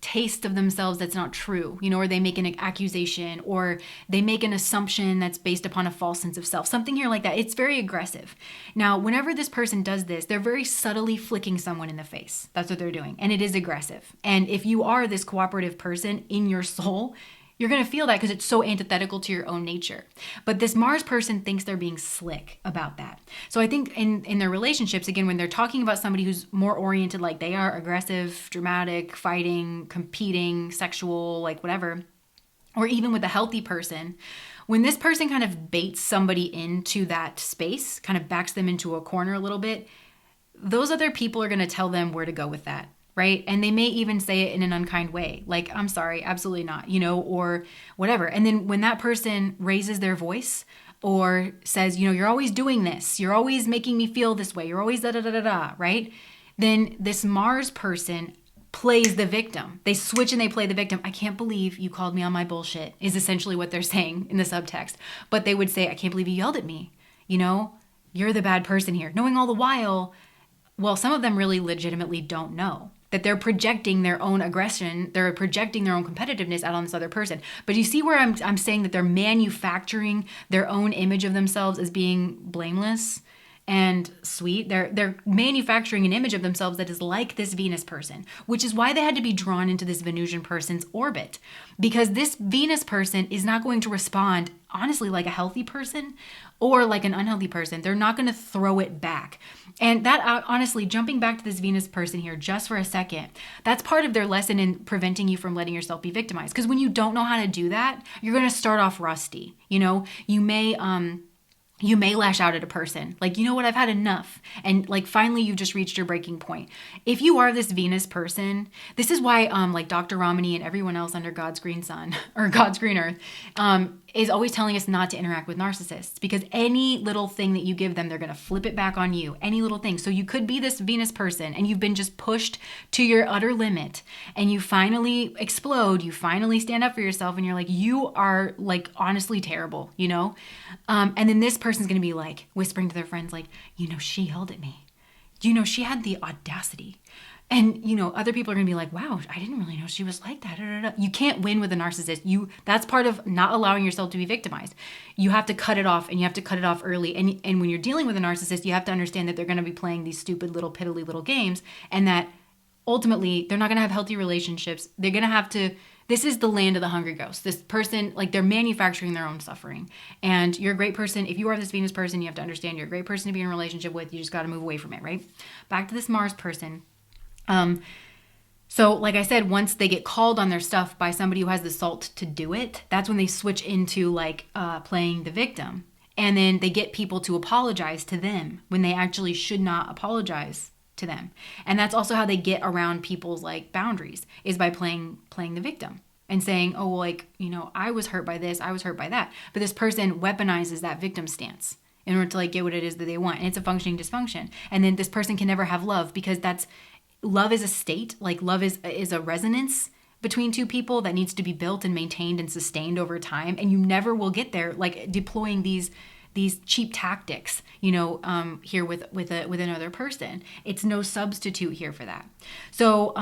taste of themselves that's not true, or they make an accusation or they make an assumption that's based upon a false sense of self, something here like that. It's very aggressive. Now, whenever this person does this, they're very subtly flicking someone in the face. That's what they're doing. And it is aggressive. And if you are this cooperative person in your soul, you're going to feel that because it's so antithetical to your own nature. But this Mars person thinks they're being slick about that. So I think in their relationships, again, when they're talking about somebody who's more oriented like they are, aggressive, dramatic, fighting, competing, sexual, like whatever, or even with a healthy person, when this person kind of baits somebody into that space, kind of backs them into a corner a little bit, those other people are going to tell them where to go with that. Right? And they may even say it in an unkind way, like, I'm sorry, absolutely not, or whatever. And then when that person raises their voice or says, you're always doing this, you're always making me feel this way, you're always da-da-da-da-da, right? Then this Mars person plays the victim. They switch and they play the victim. I can't believe you called me on my bullshit is essentially what they're saying in the subtext. But they would say, I can't believe you yelled at me. You're the bad person here. Knowing all the while, well, some of them really legitimately don't know that they're projecting their own aggression, they're projecting their own competitiveness out on this other person. But you see where I'm saying that they're manufacturing their own image of themselves as being blameless and sweet. They're manufacturing an image of themselves that is like this Venus person, which is why they had to be drawn into this Venusian person's orbit. Because this Venus person is not going to respond, honestly, like a healthy person or like an unhealthy person. They're not going to throw it back. And that, honestly, jumping back to this Venus person here just for a second, that's part of their lesson in preventing you from letting yourself be victimized. Because when you don't know how to do that, you're going to start off rusty. You may lash out at a person like, you know what, I've had enough. And like, finally, you've just reached your breaking point. If you are this Venus person, this is why like Dr. Ramani and everyone else under God's green sun or God's green earth is always telling us not to interact with narcissists, because any little thing that you give them, they're going to flip it back on you, any little thing. So you could be this Venus person and you've been just pushed to your utter limit and you finally explode. You finally stand up for yourself and you're like, you are like honestly terrible, and then this person's going to be like whispering to their friends, like, she yelled at me. She had the audacity. And, other people are going to be like, wow, I didn't really know she was like that. Da, da, da. You can't win with a narcissist. That's part of not allowing yourself to be victimized. You have to cut it off, and you have to cut it off early. And when you're dealing with a narcissist, you have to understand that they're going to be playing these stupid little piddly little games, and that ultimately they're not going to have healthy relationships. They're going to have to, this is the land of the hungry ghosts. This person, like, they're manufacturing their own suffering. And you're a great person. If you are this Venus person, you have to understand you're a great person to be in a relationship with. You just got to move away from it, right? Back to this Mars person. So like I said, once they get called on their stuff by somebody who has the salt to do it, that's when they switch into like playing the victim. And then they get people to apologize to them when they actually should not apologize to them. And that's also how they get around people's like boundaries, is by playing the victim and saying, oh, well, like, I was hurt by this, I was hurt by that. But this person weaponizes that victim stance in order to like get what it is that they want. And it's a functioning dysfunction. And then this person can never have love, because love is a state. Like love is a resonance between two people that needs to be built and maintained and sustained over time. And you never will get there like deploying these cheap tactics, here with another person. It's no substitute here for that. So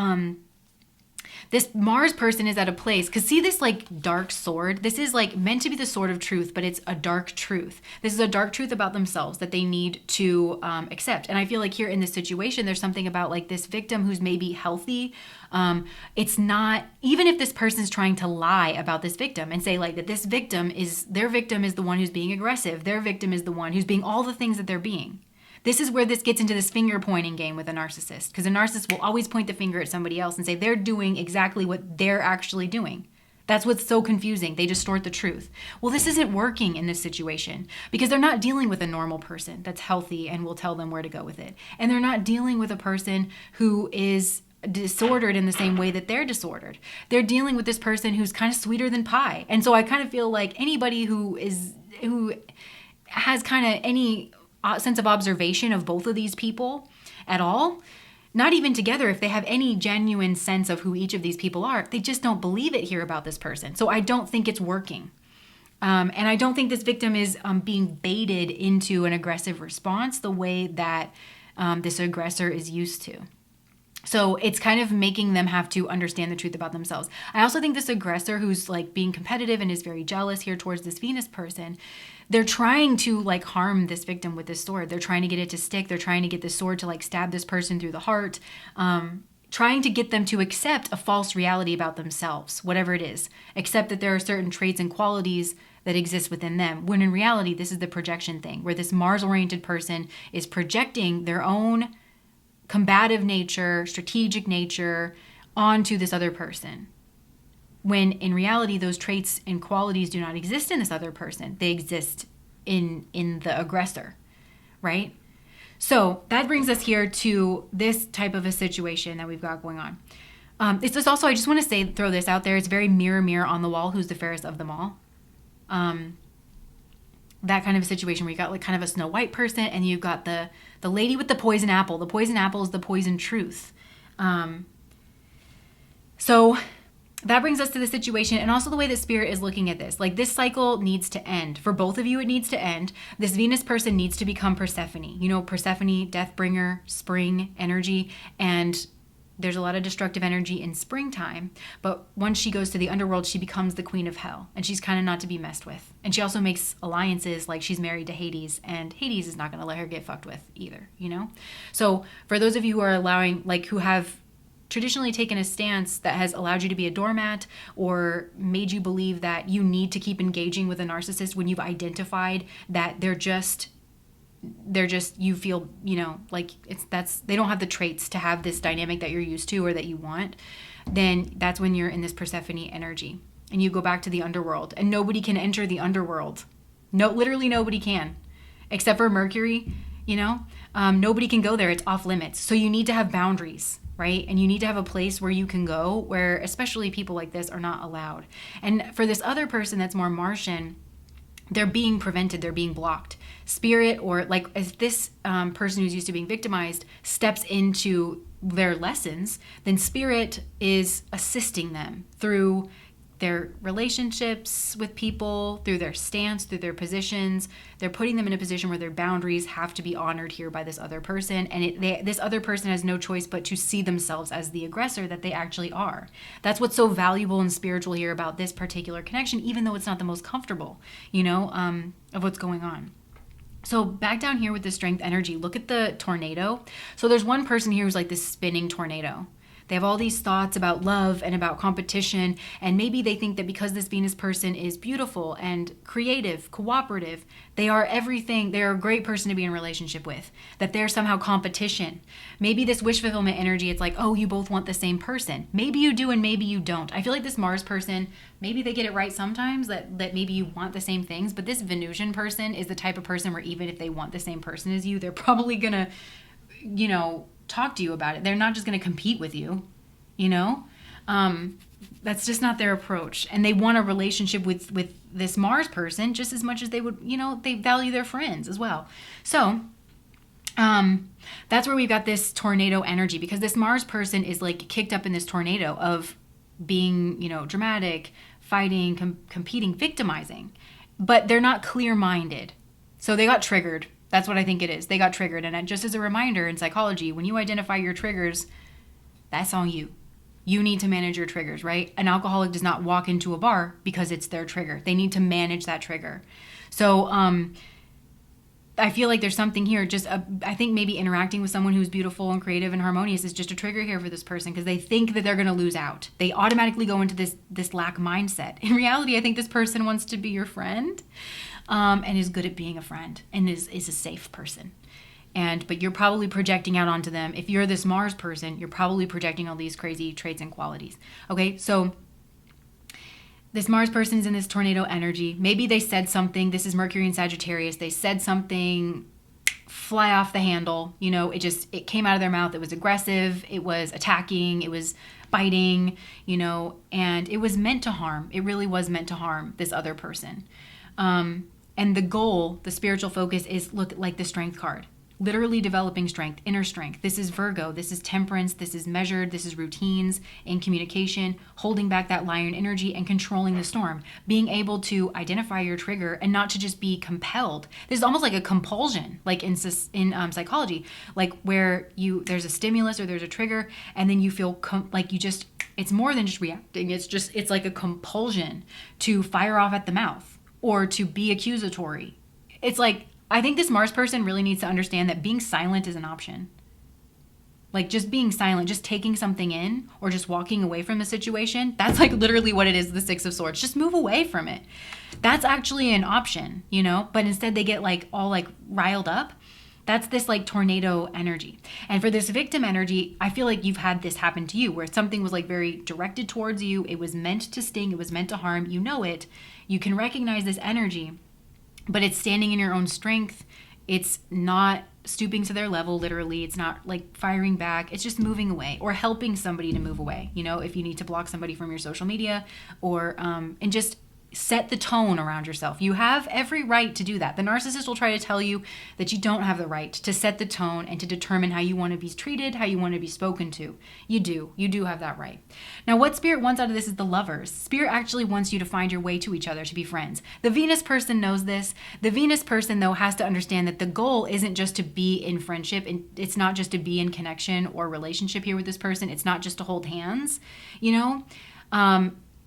this Mars person is at a place, because see this like dark sword, this is like meant to be the sword of truth, but it's a dark truth. This is a dark truth about themselves that they need to accept. And I feel like here in this situation, there's something about like this victim who's maybe healthy. It's not, even if this person is trying to lie about this victim and say like that their victim is the one who's being aggressive. Their victim is the one who's being all the things that they're being. This is where this gets into this finger pointing game with a narcissist, because a narcissist will always point the finger at somebody else and say they're doing exactly what they're actually doing. That's what's so confusing. They distort the truth. Well, this isn't working in this situation because they're not dealing with a normal person that's healthy and will tell them where to go with it. And they're not dealing with a person who is disordered in the same way that they're disordered. They're dealing with this person who's kind of sweeter than pie. And so I kind of feel like anybody who has kind of any sense of observation of both of these people at all, not even together, if they have any genuine sense of who each of these people are, they just don't believe it here about this person. So I don't think it's working. And I don't think this victim is being baited into an aggressive response the way that this aggressor is used to. So it's kind of making them have to understand the truth about themselves. I also think this aggressor who's like being competitive and is very jealous here towards this Venus person, they're trying to like harm this victim with this sword. They're trying to get it to stick. They're trying to get this sword to like stab this person through the heart, trying to get them to accept a false reality about themselves, whatever it is, accept that there are certain traits and qualities that exist within them, when in reality, this is the projection thing, where this Mars-oriented person is projecting their own combative nature, strategic nature onto this other person. When in reality, those traits and qualities do not exist in this other person. They exist in the aggressor, right? So that brings us here to this type of a situation that we've got going on. It's just also, I just want to throw this out there. It's very mirror on the wall. Who's the fairest of them all? That kind of a situation where you got like kind of a Snow White person, and you've got the lady with the poison apple. The poison apple is the poison truth. So that brings us to the situation, and also the way that Spirit is looking at this. Like, this cycle needs to end. For both of you, it needs to end. This Venus person needs to become Persephone. You know, Persephone, death bringer, spring energy, and there's a lot of destructive energy in springtime, but once she goes to the underworld, she becomes the queen of hell, and she's kind of not to be messed with. And she also makes alliances, like she's married to Hades, and Hades is not going to let her get fucked with either, you know? So for those of you who are who have traditionally taken a stance that has allowed you to be a doormat or made you believe that you need to keep engaging with a narcissist when you've identified that you feel, you know, like they don't have the traits to have this dynamic that you're used to or that you want, then that's when you're in this Persephone energy and you go back to the underworld, and nobody can enter the underworld. No, literally nobody can, except for Mercury, you know, nobody can go there. It's off limits. So you need to have boundaries, right? And you need to have a place where you can go, where especially people like this are not allowed. And for this other person that's more Martian, they're being prevented, they're being blocked. Spirit, or like as this person who's used to being victimized steps into their lessons, then Spirit is assisting them through their relationships with people, through their stance, through their positions. They're putting them in a position where their boundaries have to be honored here by this other person. And this other person has no choice but to see themselves as the aggressor that they actually are. That's what's so valuable and spiritual here about this particular connection, even though it's not the most comfortable, you know, of what's going on. So back down here with the strength energy, look at the tornado. So there's one person here who's like this spinning tornado. They have all these thoughts about love and about competition, and maybe they think that because this Venus person is beautiful and creative, cooperative, they are everything, they're a great person to be in a relationship with, that they're somehow competition. Maybe this wish fulfillment energy, it's like, oh, you both want the same person. Maybe you do and maybe you don't. I feel like this Mars person, maybe they get it right sometimes, that maybe you want the same things, but this Venusian person is the type of person where even if they want the same person as you, they're probably gonna, you know, talk to you about it. They're not just going to compete with you, you know? That's just not their approach. And they want a relationship with this Mars person just as much as they would, they value their friends as well. So that's where we've got this tornado energy, because this Mars person is like kicked up in this tornado of being, dramatic, fighting, competing, victimizing, but they're not clear-minded. So they got triggered. That's what I think it is. They got triggered. And just as a reminder in psychology, when you identify your triggers, that's on you. You need to manage your triggers, right? An alcoholic does not walk into a bar because it's their trigger. They need to manage that trigger. So I feel like there's something here. I think maybe interacting with someone who's beautiful and creative and harmonious is just a trigger here for this person, because they think that they're going to lose out. They automatically go into this lack mindset. In reality, I think this person wants to be your friend, and is good at being a friend, and is a safe person. But you're probably projecting out onto them. If you're this Mars person, you're probably projecting all these crazy traits and qualities. Okay, so this Mars person is in this tornado energy. Maybe they said something. This is Mercury and Sagittarius. They said something, fly off the handle. It came out of their mouth. It was aggressive. It was attacking. It was biting, and it was meant to harm. It really was meant to harm this other person. And the goal, the spiritual focus, is look like the Strength card. Literally developing strength, inner strength. This is Virgo. This is temperance. This is measured. This is routines in communication, holding back that lion energy and controlling the storm. Being able to identify your trigger and not to just be compelled. This is almost like a compulsion, like in psychology, like where there's a stimulus or there's a trigger, and then you feel it's more than just reacting. It's like a compulsion to fire off at the mouth or to be accusatory. It's like, I think this Mars person really needs to understand that being silent is an option. Like just being silent, just taking something in, or just walking away from the situation. That's like literally what it is, the Six of Swords. Just move away from it. That's actually an option, but instead they get all riled up. That's this like tornado energy. And for this victim energy, I feel like you've had this happen to you, where something was like very directed towards you. It was meant to sting. It was meant to harm. You know it. You can recognize this energy. But it's standing in your own strength. It's not stooping to their level, literally. It's not like firing back. It's just moving away or helping somebody to move away. If you need to block somebody from your social media, or and just set the tone around yourself. You have every right to do that. The narcissist will try to tell you that you don't have the right to set the tone and to determine how you want to be treated, how you want to be spoken to. You do have that right. Now, what Spirit wants out of this is the Lovers. Spirit actually wants you to find your way to each other, to be friends. The Venus person knows this. The Venus person, though, has to understand that the goal isn't just to be in friendship, and it's not just to be in connection or relationship here with this person. It's not just to hold hands,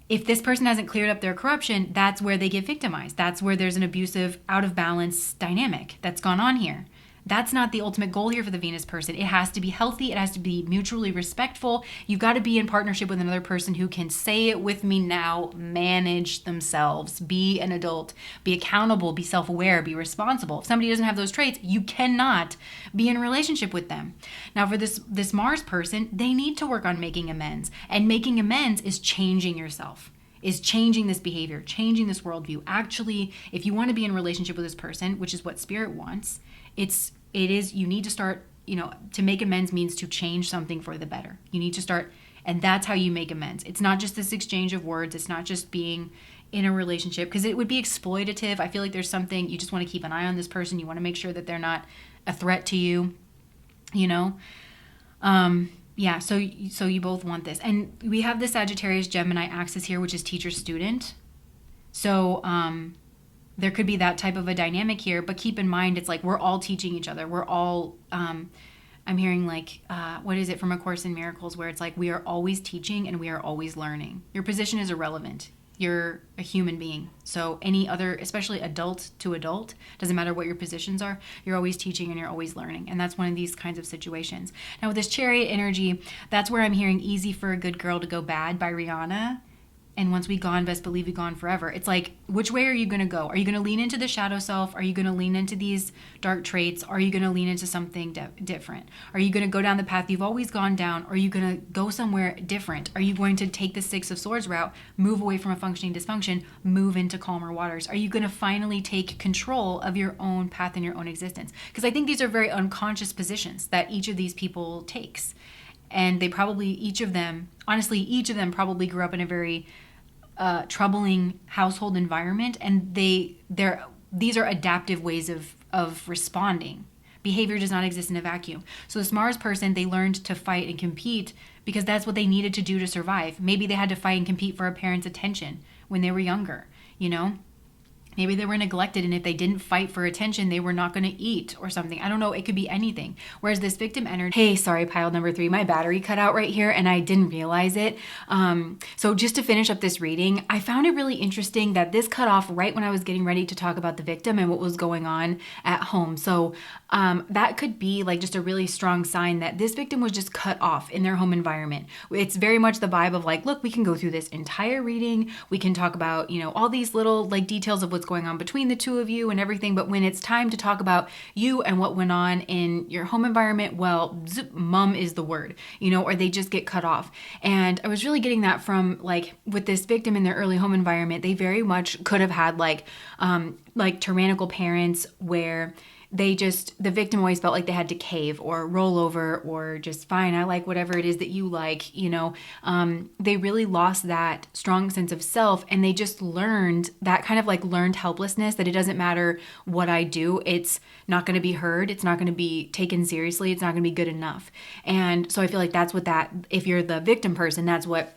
If this person hasn't cleared up their corruption, that's where they get victimized. That's where there's an abusive, out of balance dynamic that's gone on here. That's not the ultimate goal here for the Venus person. It has to be healthy. It has to be mutually respectful. You've got to be in partnership with another person who can, say it with me now, manage themselves, be an adult, be accountable, be self-aware, be responsible. If somebody doesn't have those traits, you cannot be in a relationship with them. Now, for this Mars person, they need to work on making amends. And making amends is changing yourself, is changing this behavior, changing this worldview. Actually, if you want to be in a relationship with this person, which is what Spirit wants, you need to start, to make amends means to change something for the better. You need to start, and that's how you make amends. It's not just this exchange of words. It's not just being in a relationship, because it would be exploitative. I feel like there's something, you just want to keep an eye on this person. You want to make sure that they're not a threat to you, Yeah, so you both want this. And we have the Sagittarius Gemini axis here, which is teacher-student. So there could be that type of a dynamic here, but keep in mind, it's like we're all teaching each other. We're all, I'm hearing like, what is it from A Course in Miracles, where it's like we are always teaching and we are always learning. Your position is irrelevant. You're a human being. So any other, especially adult to adult, doesn't matter what your positions are, you're always teaching and you're always learning. And that's one of these kinds of situations. Now with this Chariot energy, that's where I'm hearing Easy for a Good Girl to Go Bad by Rihanna. And once we gone, best believe we gone forever. It's like, which way are you going to go? Are you going to lean into the shadow self? Are you going to lean into these dark traits? Are you going to lean into something different? Are you going to go down the path you've always gone down? Or are you going to go somewhere different? Are you going to take the Six of Swords route, move away from a functioning dysfunction, move into calmer waters? Are you going to finally take control of your own path and your own existence? Because I think these are very unconscious positions that each of these people takes. and they probably, each of them, honestly, each of them probably grew up in a very troubling household environment, and these are adaptive ways of responding. Behavior does not exist in a vacuum. So this Mars person, they learned to fight and compete because that's what they needed to do to survive. Maybe they had to fight and compete for a parent's attention when they were younger, you know? Maybe they were neglected, and if they didn't fight for attention, they were not going to eat or something. I don't know. It could be anything. Whereas this victim energy, hey, sorry, pile number 3, my battery cut out right here and I didn't realize it. So just to finish up this reading, I found it really interesting that this cut off right when I was getting ready to talk about the victim and what was going on at home. So that could be like just a really strong sign that this victim was just cut off in their home environment. It's very much the vibe of like, look, we can go through this entire reading. We can talk about, you know, all these little like details of what's going on between the two of you and everything. But when it's time to talk about you and what went on in your home environment, well, mum is the word, you know, or they just get cut off. And I was really getting that from like with this victim in their early home environment, they very much could have had like tyrannical parents where the victim always felt like they had to cave or roll over or just fine, I like whatever it is that you like, you know. They really lost that strong sense of self, and they just learned that kind of like learned helplessness, that it doesn't matter what I do, it's not going to be heard, it's not going to be taken seriously, it's not going to be good enough. And so I feel like that's what that, if you're the victim person, that's what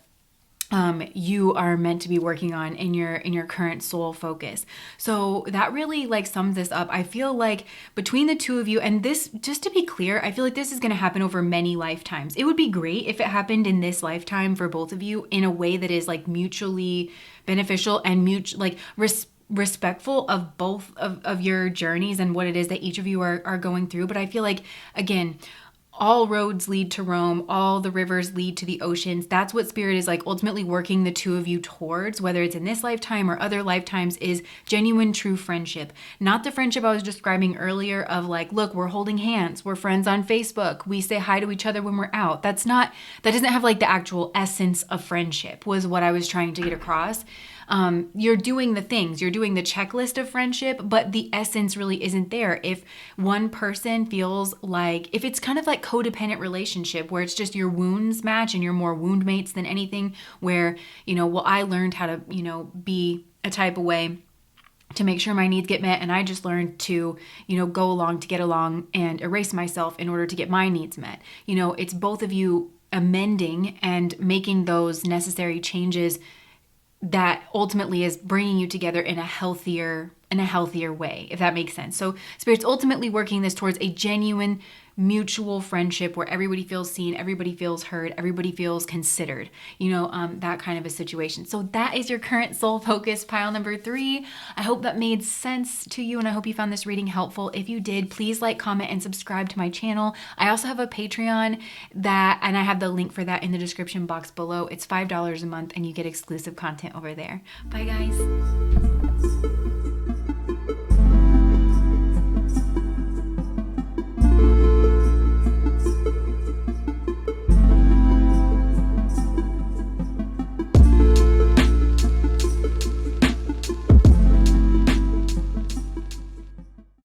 you are meant to be working on in your current soul focus. So that really like sums this up. I feel like between the two of you, and this, just to be clear, I feel like this is going to happen over many lifetimes. It would be great if it happened in this lifetime for both of you in a way that is like mutually beneficial and respectful of both of your journeys and what it is that each of you are going through. But I feel like, again, all roads lead to Rome, all the rivers lead to the oceans. That's what Spirit is like ultimately working the two of you towards, whether it's in this lifetime or other lifetimes, is genuine, true friendship. Not the friendship I was describing earlier of like, look, we're holding hands, we're friends on Facebook, we say hi to each other when we're out. That doesn't have like the actual essence of friendship, was what I was trying to get across. You're doing the things, you're doing the checklist of friendship, but the essence really isn't there. If one person feels like, if it's kind of like codependent relationship where it's just your wounds match and you're more wound mates than anything, where, you know, well, I learned how to, you know, be a type of way to make sure my needs get met, and I just learned to, you know, go along to get along and erase myself in order to get my needs met. You know, it's both of you amending and making those necessary changes that ultimately is bringing you together in a healthier way, if that makes sense. So Spirit's ultimately working this towards a genuine mutual friendship where everybody feels seen, everybody feels heard, everybody feels considered, you know, that kind of a situation. So that is your current soul focus, pile number 3. I hope that made sense to you, and I hope you found this reading helpful. If you did, please like, comment, and subscribe to my channel. I also have a Patreon and I have the link for that in the description box below. It's $5 a month and you get exclusive content over there. Bye guys.